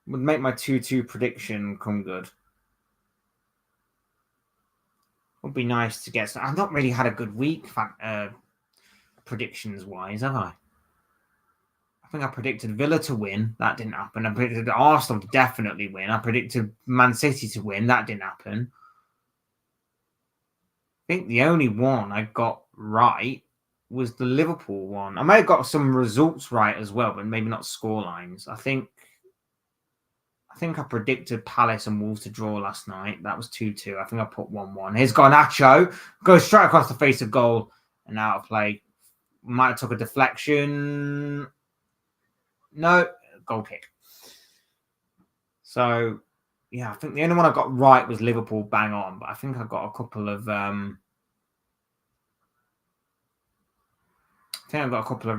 Would make my 2-2 prediction come good. Would be nice to get some. I've not really had a good week predictions-wise, have I? I think I predicted Villa to win. That didn't happen. I predicted Arsenal to definitely win. I predicted Man City to win. That didn't happen. I think the only one I got right was the Liverpool one. I may have got some results right as well, but maybe not scorelines. I think I predicted Palace and Wolves to draw last night. That was 2-2. I think I put 1-1. Here's Garnacho. Goes straight across the face of goal and out of play. Might have took a deflection. No, goal kick. So, yeah, I think the only one I got right was Liverpool bang on. But I think I got a couple of...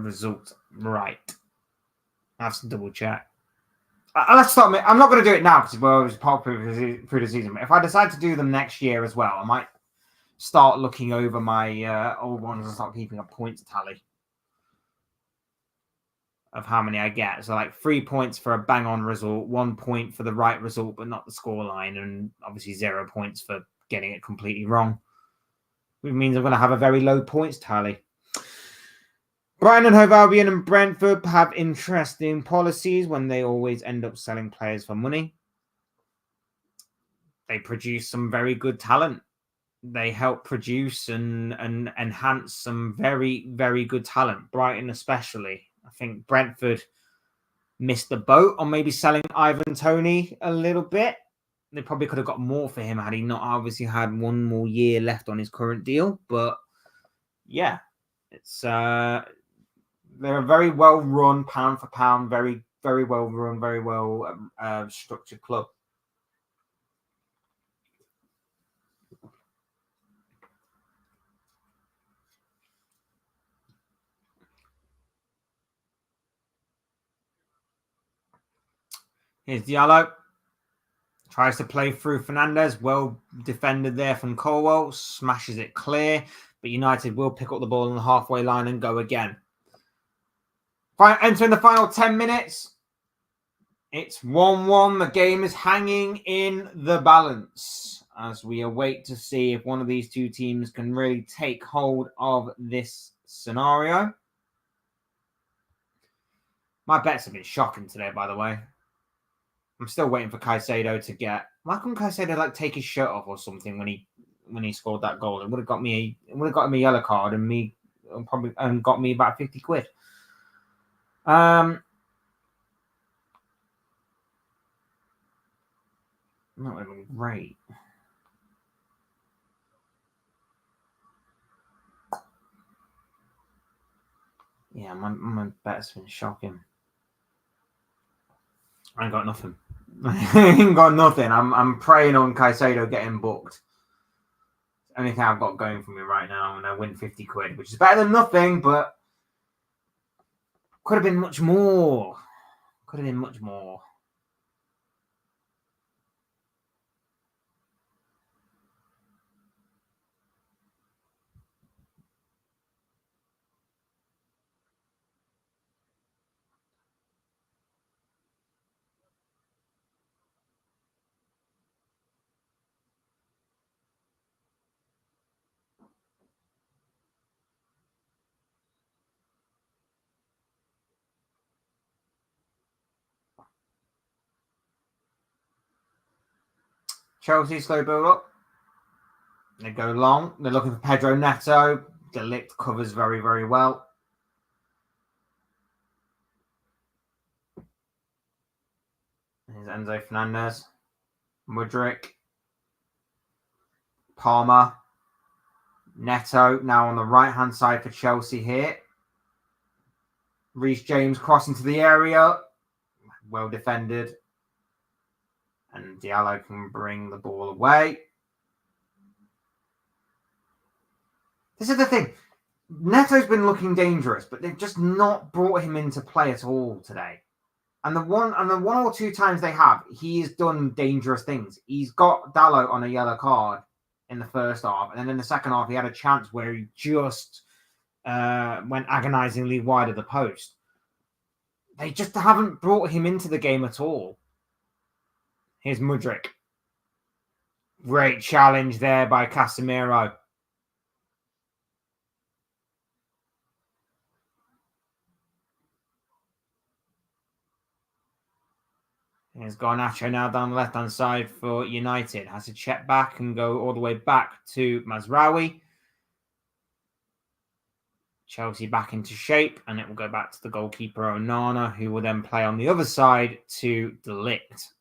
results right. I have to double check. Let's start. I'm not going to do it now because it was part through the season. But if I decide to do them next year as well, I might start looking over my old ones and start keeping a points tally. of how many I get. So like 3 points for a bang on result, 1 point for the right result, but not the scoreline, and obviously 0 points for getting it completely wrong. Which means I'm going to have a very low points tally. Brighton and Hove Albion and Brentford have interesting policies when they always end up selling players for money. They produce some very good talent. They help produce and enhance some very, very good talent. Brighton especially. I think Brentford missed the boat on maybe selling Ivan Toney a little bit. They probably could have got more for him had he not obviously had one more year left on his current deal. But yeah, it's they're a very well run, pound for pound, very, very well run, very well structured club. Here's Diallo. Tries to play through Fernandez. Well defended there from Colwell. Smashes it clear. But United will pick up the ball on the halfway line and go again. Entering the final 10 minutes. It's 1-1. The game is hanging in the balance as we await to see if one of these two teams can really take hold of this scenario. My bets have been shocking today, by the way. I'm still waiting for Caicedo to get. Why couldn't Caicedo take his shirt off or something when he scored that goal? It would have got him a yellow card and got me about 50 quid. That would have been great. Yeah, my bet's been shocking. I ain't got nothing. I ain't got nothing. I'm praying on Caicedo getting booked. Only thing I've got going for me right now, and I win 50 quid, which is better than nothing, but could have been much more. Could have been much more. Chelsea slow build up. They go long. They're looking for Pedro Neto. De Ligt covers very, very well. Here's Enzo Fernandez. Mudryk. Palmer. Neto now on the right-hand side for Chelsea here. Reece James crossing to the area. Well defended. And Diallo can bring the ball away. This is the thing. Neto's been looking dangerous, but they've just not brought him into play at all today. And the one or two times they have, he's done dangerous things. He's got Dalot on a yellow card in the first half, and then in the second half, he had a chance where he just went agonizingly wide of the post. They just haven't brought him into the game at all. Here's Mudryk. Great challenge there by Casemiro. Here's Garnacho now down the left-hand side for United. Has to check back and go all the way back to Mazraoui. Chelsea back into shape, and it will go back to the goalkeeper Onana, who will then play on the other side to De Ligt.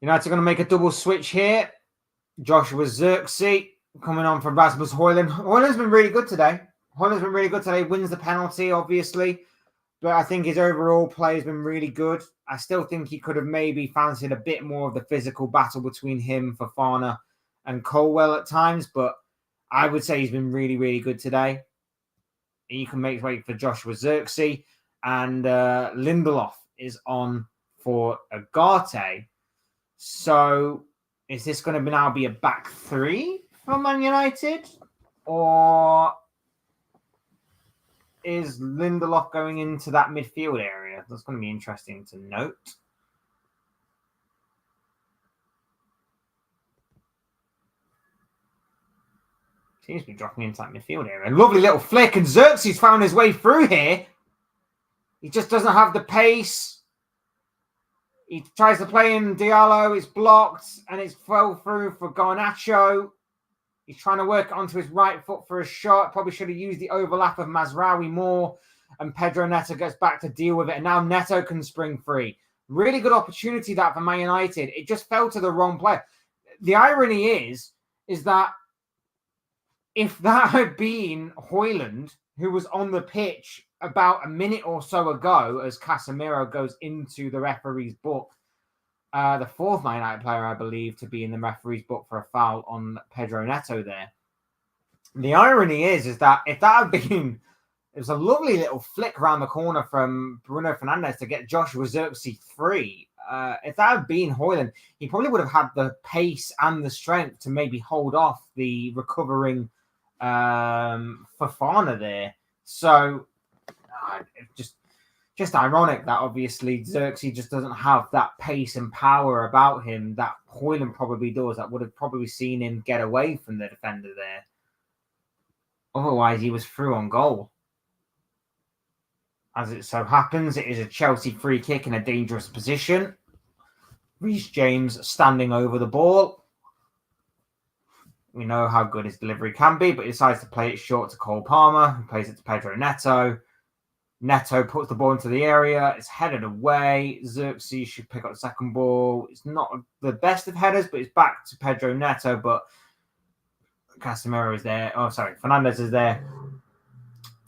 United are going to make a double switch here. Joshua Zirkzee coming on for Rasmus Højlund. Højlund's been really good today. Wins the penalty, obviously. But I think his overall play has been really good. I still think he could have maybe fancied a bit more of the physical battle between him, Fofana, and Colwell at times. But I would say he's been really, really good today. He can make way for Joshua Zirkzee. And Lindelof is on for Ugarte. So is this going to now be a back three for Man United? Or is Lindelof going into that midfield area? That's going to be interesting to note. Seems to be dropping into that midfield area. Lovely little flick, and Xerxes found his way through here. He just doesn't have the pace. He tries to play in Diallo. It's blocked, and it's fell through for Garnacho. He's trying to work it onto his right foot for a shot. Probably should have used the overlap of Mazraoui more. And Pedro Neto gets back to deal with it. And now Neto can spring free. Really good opportunity that for Man United. It just fell to the wrong player. The irony is that if that had been Højlund, who was on the pitch about a minute or so ago as Casemiro goes into the referee's book, the fourth Man United player, I believe, to be in the referee's book for a foul on Pedro Neto there. The irony is that if that had been, it was a lovely little flick around the corner from Bruno Fernandes to get Joshua Xerxes free. If that had been Højlund, he probably would have had the pace and the strength to maybe hold off the recovering Fofana there. So just ironic that obviously Xerxes just doesn't have that pace and power about him that Højlund probably does. That would have probably seen him get away from the defender there. Otherwise, he was through on goal. As it so happens, it is a Chelsea free kick in a dangerous position. Reece James standing over the ball. We know how good his delivery can be, but he decides to play it short to Cole Palmer, who plays it to Pedro Neto. Neto puts the ball into the area. It's headed away. Xerxes should pick up the second ball. It's not the best of headers, but it's back to Pedro Neto. But Casemiro is there. Oh, sorry. Fernandes is there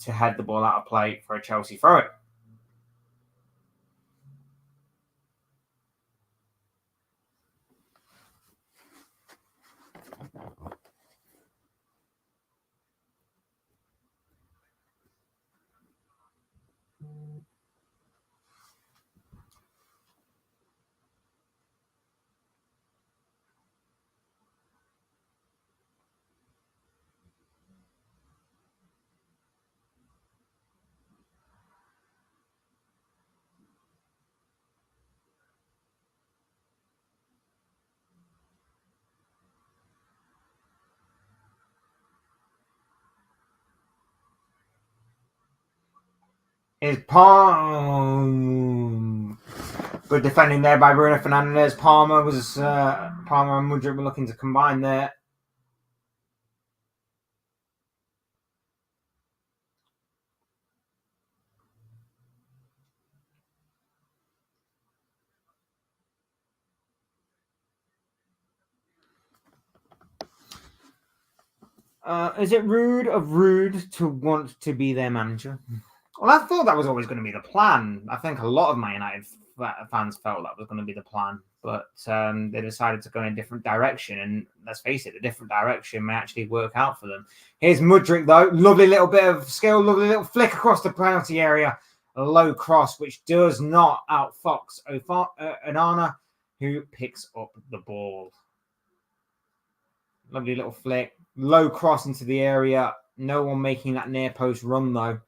to head the ball out of play for a Chelsea throw-in. Is Palmer good defending there by Bruno Fernandes. Palmer and Mudryk were looking to combine there. Is it rude to want to be their manager? Well, I thought that was always going to be the plan. I think a lot of Man United fans felt that was going to be the plan, but they decided to go in a different direction. And let's face it, the different direction may actually work out for them. Here's Mudryk, though. Lovely little bit of skill, lovely little flick across the penalty area. A low cross, which does not outfox Onana, who picks up the ball. Lovely little flick. Low cross into the area. No one making that near post run, though.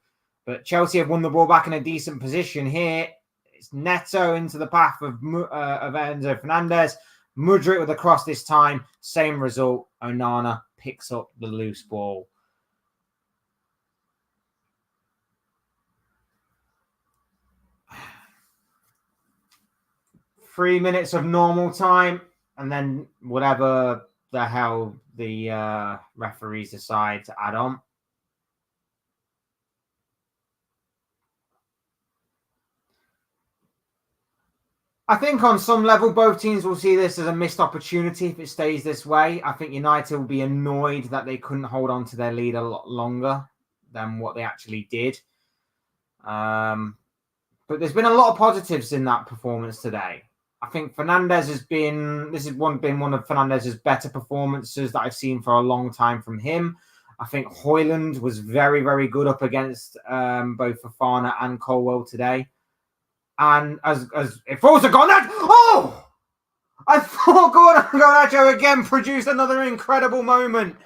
But Chelsea have won the ball back in a decent position here. It's Neto into the path of Enzo Fernandez. Mudryk with a cross this time. Same result. Onana picks up the loose ball. Three minutes of normal time. And then whatever the hell the referees decide to add on. I think on some level, both teams will see this as a missed opportunity if it stays this way. I think United will be annoyed that they couldn't hold on to their lead a lot longer than what they actually did. But there's been a lot of positives in that performance today. I think Fernandes has been one of Fernandez's better performances that I've seen for a long time from him. I think Højlund was very, very good up against both Fofana and Colwill today. And as it falls to Garnacho. Oh! I thought Garnacho again produced another incredible moment,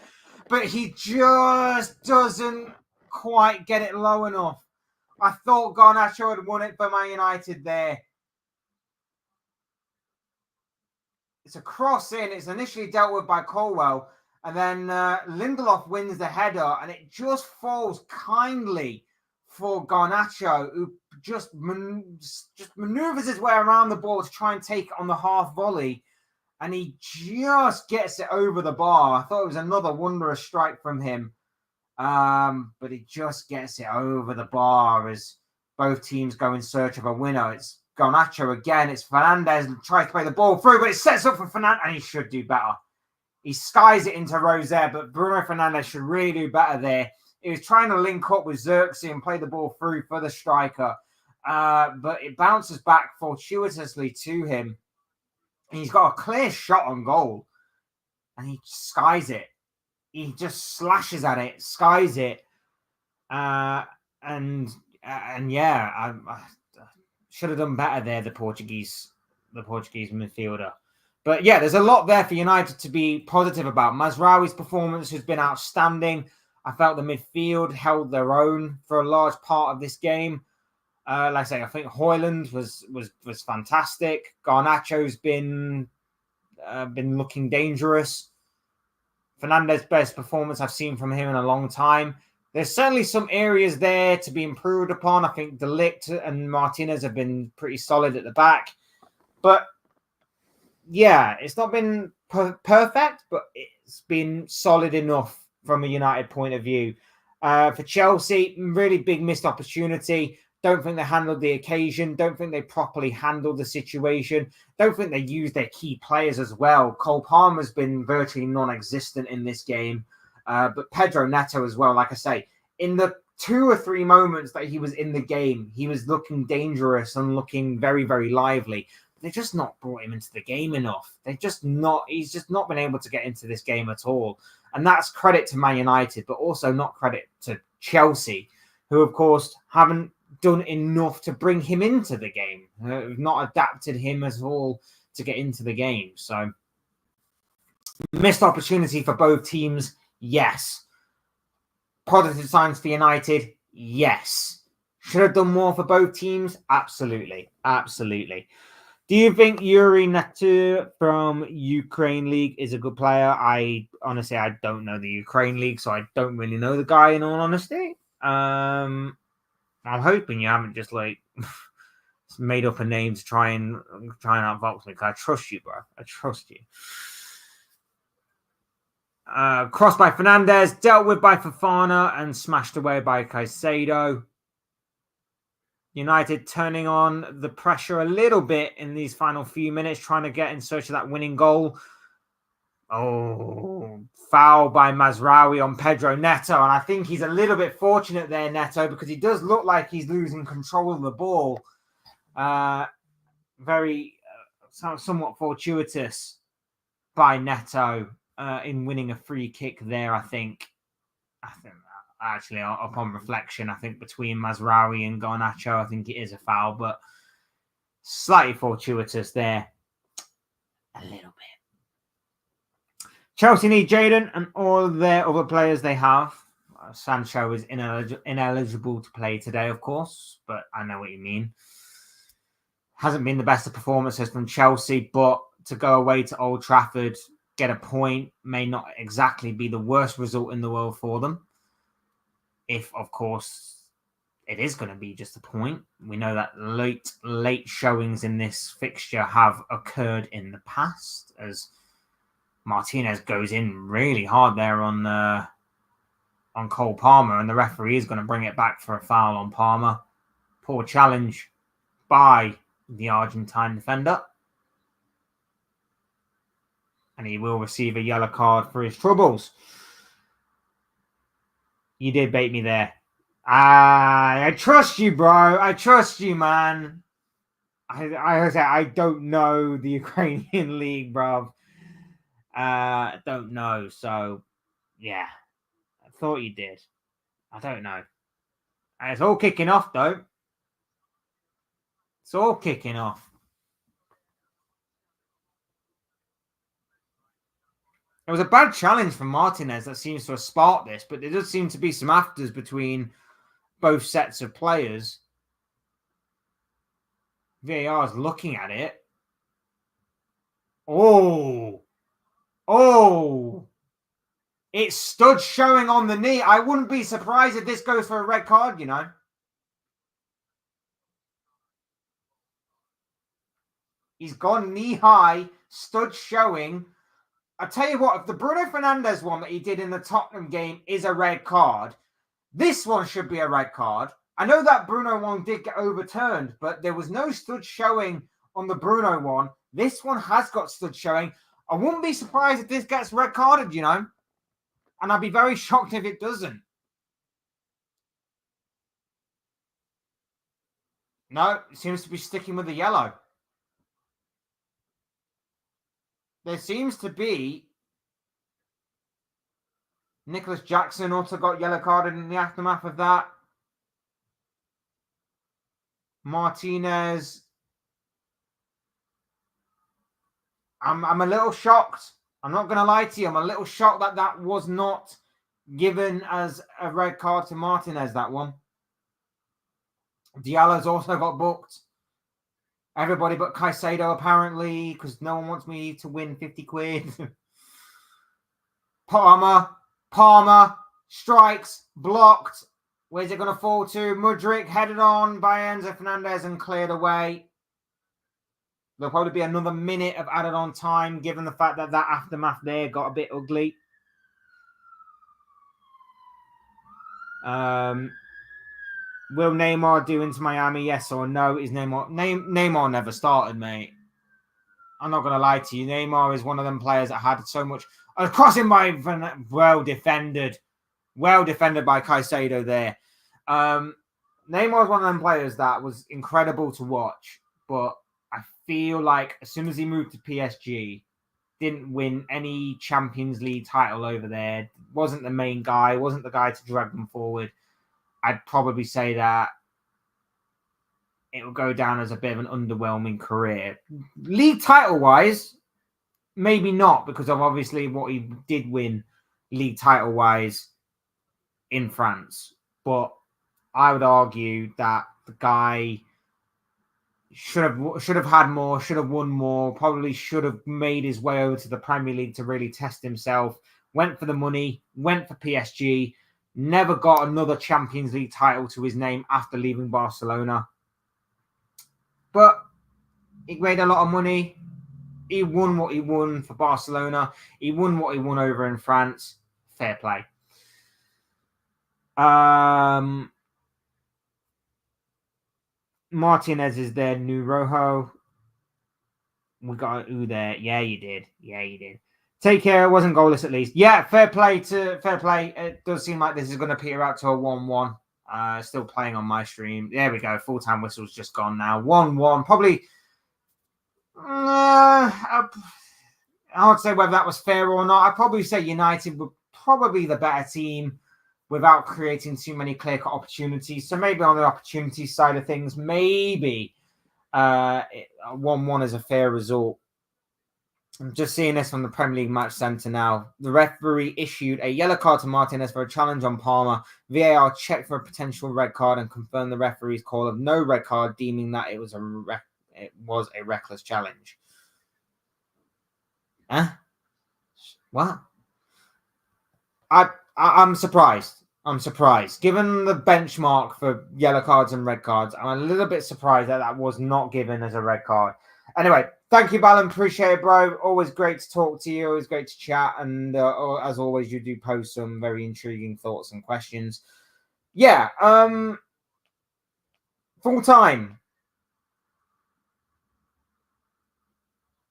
but he just doesn't quite get it low enough. I thought Garnacho had won it for Man United there. It's a cross in. It's initially dealt with by Colwell, and then Lindelof wins the header, and it just falls kindly for Garnacho, who just maneuvers his way around the ball to try and take it on the half volley, and he just gets it over the bar. I thought it was another wondrous strike from him, but he just gets it over the bar as both teams go in search of a winner. It's Garnacho again. It's Fernandez tries to play the ball through, but it sets up for Fernandez, and he should do better. He skies it into Rozier, but Bruno Fernandes should really do better there. He was trying to link up with Xerxes and play the ball through for the striker, but it bounces back fortuitously to him. And he's got a clear shot on goal, and he skies it. He just slashes at it, skies it, and yeah, I should have done better there. The Portuguese midfielder. But yeah, there's a lot there for United to be positive about. Mazraoui's performance has been outstanding. I felt the midfield held their own for a large part of this game. Like I say, I think Højlund was fantastic. Garnacho's been looking dangerous. Fernandez's best performance I've seen from him in a long time. There's certainly some areas there to be improved upon. I think De Ligt and Martinez have been pretty solid at the back. But yeah, it's not been perfect, but it's been solid enough from a United point of view. For Chelsea, really big missed opportunity. Don't think they handled the occasion. Don't think they properly handled the situation. Don't think they used their key players as well. Cole Palmer's been virtually non-existent in this game. But Pedro Neto as well, like I say, in the 2 or 3 moments that he was in the game, he was looking dangerous and looking very, very lively. They've just not brought him into the game enough. He's just not been able to get into this game at all. And that's credit to Man United, but also not credit to Chelsea, who, of course, haven't done enough to bring him into the game. Have not adapted him at all to get into the game. So, missed opportunity for both teams, yes. Positive signs for United, yes. Should have done more for both teams? Absolutely. Absolutely. Do you think Yuri Natu from Ukraine League is a good player? I don't know the Ukraine League, so I don't really know the guy in all honesty. I'm hoping you haven't just made up a name to try and outvox me, because I trust you, bro. I trust you. Crossed by Fernandez, dealt with by Fofana, and smashed away by Caicedo. United turning on the pressure a little bit in these final few minutes, trying to get in search of that winning goal. Oh, foul by Mazraoui on Pedro Neto. And I think he's a little bit fortunate there, Neto, because he does look like he's losing control of the ball. Somewhat fortuitous by Neto in winning a free kick there, I think. Actually, upon reflection, I think between Mazraoui and Garnacho, I think it is a foul, but slightly fortuitous there. A little bit. Chelsea need Jadon and all their other players they have. Sancho is ineligible to play today, of course, but I know what you mean. Hasn't been the best of performances from Chelsea, but to go away to Old Trafford, get a point, may not exactly be the worst result in the world for them. If, of course, it is going to be just a point. We know that late showings in this fixture have occurred in the past, as Martinez goes in really hard there on Cole Palmer, and the referee is going to bring it back for a foul on Palmer. Poor challenge by the Argentine defender. And he will receive a yellow card for his troubles. You did bait me there. I trust you, bro. I trust you, man. I don't know the Ukrainian league, bro. Don't know. So, yeah. I thought you did. I don't know. And it's all kicking off, though. It's all kicking off. It was a bad challenge from Martinez that seems to have sparked this, but there does seem to be some afters between both sets of players. VAR is looking at it. Oh. It's stood showing on the knee. I wouldn't be surprised if this goes for a red card, you know. He's gone knee high, stood showing. I tell you what, if the Bruno Fernandes one that he did in the Tottenham game is a red card, this one should be a red card. I know that Bruno one did get overturned, but there was no stood showing on the Bruno one. This one has got stood showing. I wouldn't be surprised if this gets red carded, you know. And I'd be very shocked if it doesn't. No, it seems to be sticking with the yellow. There seems to be Nicholas Jackson also got yellow carded in the aftermath of that. Martinez. I'm a little shocked. I'm not going to lie to you. I'm a little shocked that that was not given as a red card to Martinez, that one. Diallo's also got booked. Everybody but Caicedo, apparently, because no one wants me to win 50 quid. Palmer strikes, blocked. Where's it going to fall to? Mudryk headed on by Enzo Fernandez and cleared away. There'll probably be another minute of added on time, given the fact that that aftermath there got a bit ugly. Will Neymar do into Miami? Yes or no? Is Neymar never started, mate. I'm not going to lie to you. Neymar is one of them players that had so much. Crossing by well defended by Caicedo there. Neymar is one of them players that was incredible to watch, but I feel like as soon as he moved to PSG, didn't win any Champions League title over there, wasn't the main guy, wasn't the guy to drag them forward. I'd probably say that it will go down as a bit of an underwhelming career. League title-wise, maybe not, because of obviously what he did win league title-wise in France. But I would argue that the guy should have had more, should have won more, probably should have made his way over to the Premier League to really test himself. Went for the money, went for PSG, never got another Champions League title to his name after leaving Barcelona. But he made a lot of money. He won what he won for Barcelona. He won what he won over in France. Fair play. Martinez is their new Rojo. We got an ooh there. Yeah, you did. Take care. It wasn't goalless at least. Yeah, fair play. It does seem like this is going to peter out to a 1-1. Still playing on my stream. There we go. Full-time whistle's just gone now. 1-1. Probably. I would say whether that was fair or not. I'd probably say United were probably the better team without creating too many clear-cut opportunities. So maybe on the opportunity side of things, maybe 1-1 is a fair result. I'm just seeing this from the Premier League Match Centre now. The referee issued a yellow card to Martinez for a challenge on Palmer. VAR checked for a potential red card and confirmed the referee's call of no red card, deeming that it was a reckless challenge. What? I'm surprised. Given the benchmark for yellow cards and red cards, I'm a little bit surprised that was not given as a red card. Anyway, thank you, Ballon. Appreciate it, bro. Always great to talk to you. Always great to chat. And as always, you do post some very intriguing thoughts and questions. Yeah. Full time.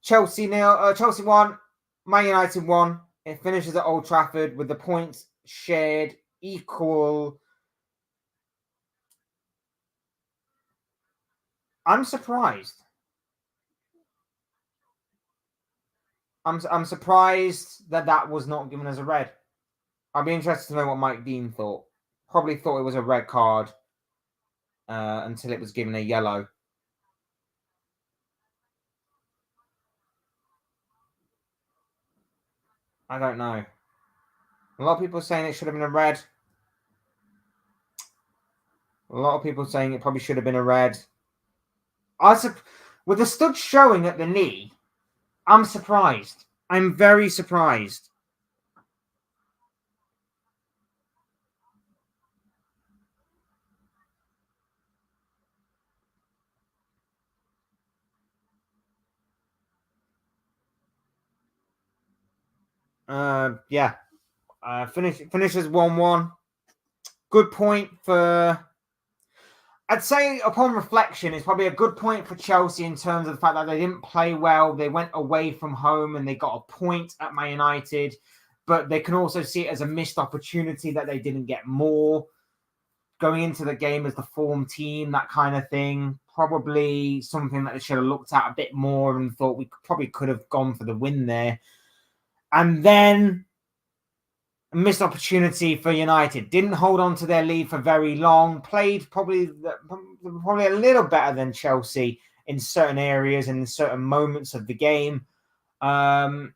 Chelsea 1. Man United 1. It finishes at Old Trafford with the points shared equal. I'm surprised. I'm surprised that was not given as a red. I'd be interested to know what Mike Dean thought. Probably thought it was a red card until it was given a yellow. I don't know. A lot of people saying it should have been a red. A lot of people saying it probably should have been a red. With the stud showing at the knee, I'm surprised. I'm very surprised. Yeah. Finishes 1-1. Good point for... I'd say upon reflection, it's probably a good point for Chelsea in terms of the fact that they didn't play well. They went away from home and they got a point at Man United. But they can also see it as a missed opportunity that they didn't get more. Going into the game as the form team, that kind of thing. Probably something that they should have looked at a bit more and thought we probably could have gone for the win there. And then a missed opportunity for United. Didn't hold on to their lead for very long. Played probably a little better than Chelsea in certain areas and in certain moments of the game. Had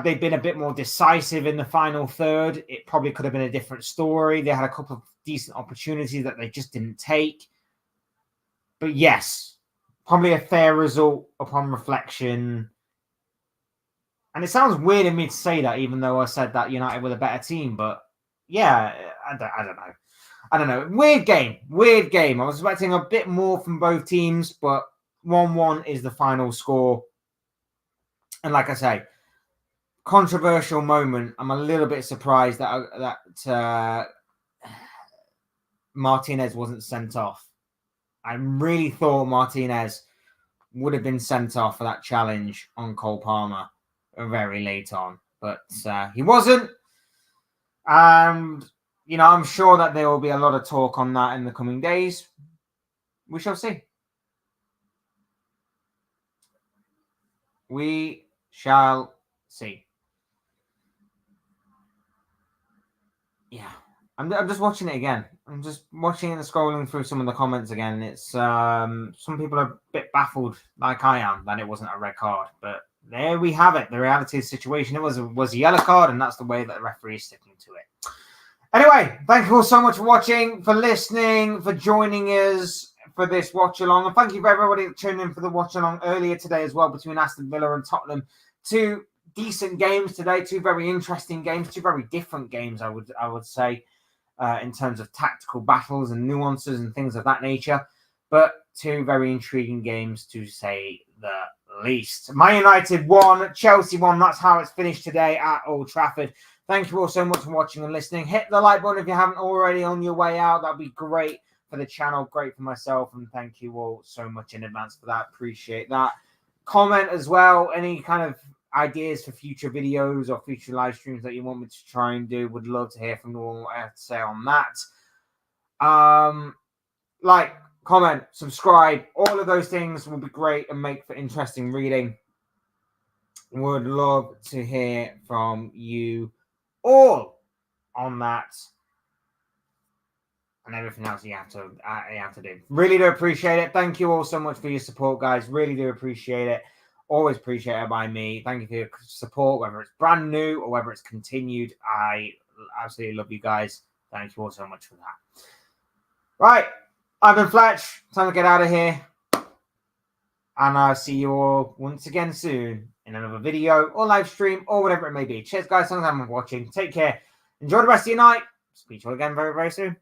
they been a bit more decisive in the final third, it probably could have been a different story. They had a couple of decent opportunities that they just didn't take. But yes, probably a fair result upon reflection. And it sounds weird in me to say that, even though I said that United were the better team. But yeah, I don't know. Weird game. I was expecting a bit more from both teams, but 1-1 is the final score. And like I say, controversial moment. I'm a little bit surprised that Martinez wasn't sent off. I really thought Martinez would have been sent off for that challenge on Cole Palmer very late on, but he wasn't. And I'm sure that there will be a lot of talk on that in the coming days. We shall see. We shall see. Yeah, I'm just watching it again. I'm just watching it and scrolling through some of the comments again. It's some people are a bit baffled, like I am, that it wasn't a red card. But there we have it. The reality of the situation. It was a yellow card, and that's the way that the referee is sticking to it. Anyway, thank you all so much for watching, for listening, for joining us for this watch along, and thank you for everybody that tuned in for the watch along earlier today as well between Aston Villa and Tottenham. Two decent games today, two very interesting games, two very different games, I would say, in terms of tactical battles and nuances and things of that nature. But two very intriguing games, to say the least. Man United won, Chelsea won. That's how it's finished today at Old Trafford. Thank you all so much for watching and listening. Hit the like button if you haven't already on your way out. That'd be great for the channel, great for myself, and thank you all so much in advance for that. Appreciate that. Comment as well, any kind of ideas for future videos or future live streams that you want me to try and do. Would love to hear from you all what I have to say on that. Like, comment, subscribe, all of those things will be great and make for interesting reading. Would love to hear from you all on that and everything else you have to do. Really do appreciate it. Thank you all so much for your support, guys. Really do appreciate it. Always appreciated by me. Thank you for your support, whether it's brand new or whether it's continued. I absolutely love you guys. Thank you all so much for that. Right, I've been Fletch. Time to get out of here. And I'll see you all once again soon in another video or live stream or whatever it may be. Cheers, guys. Thanks for watching. Take care. Enjoy the rest of your night. Speak to you all again very, very soon.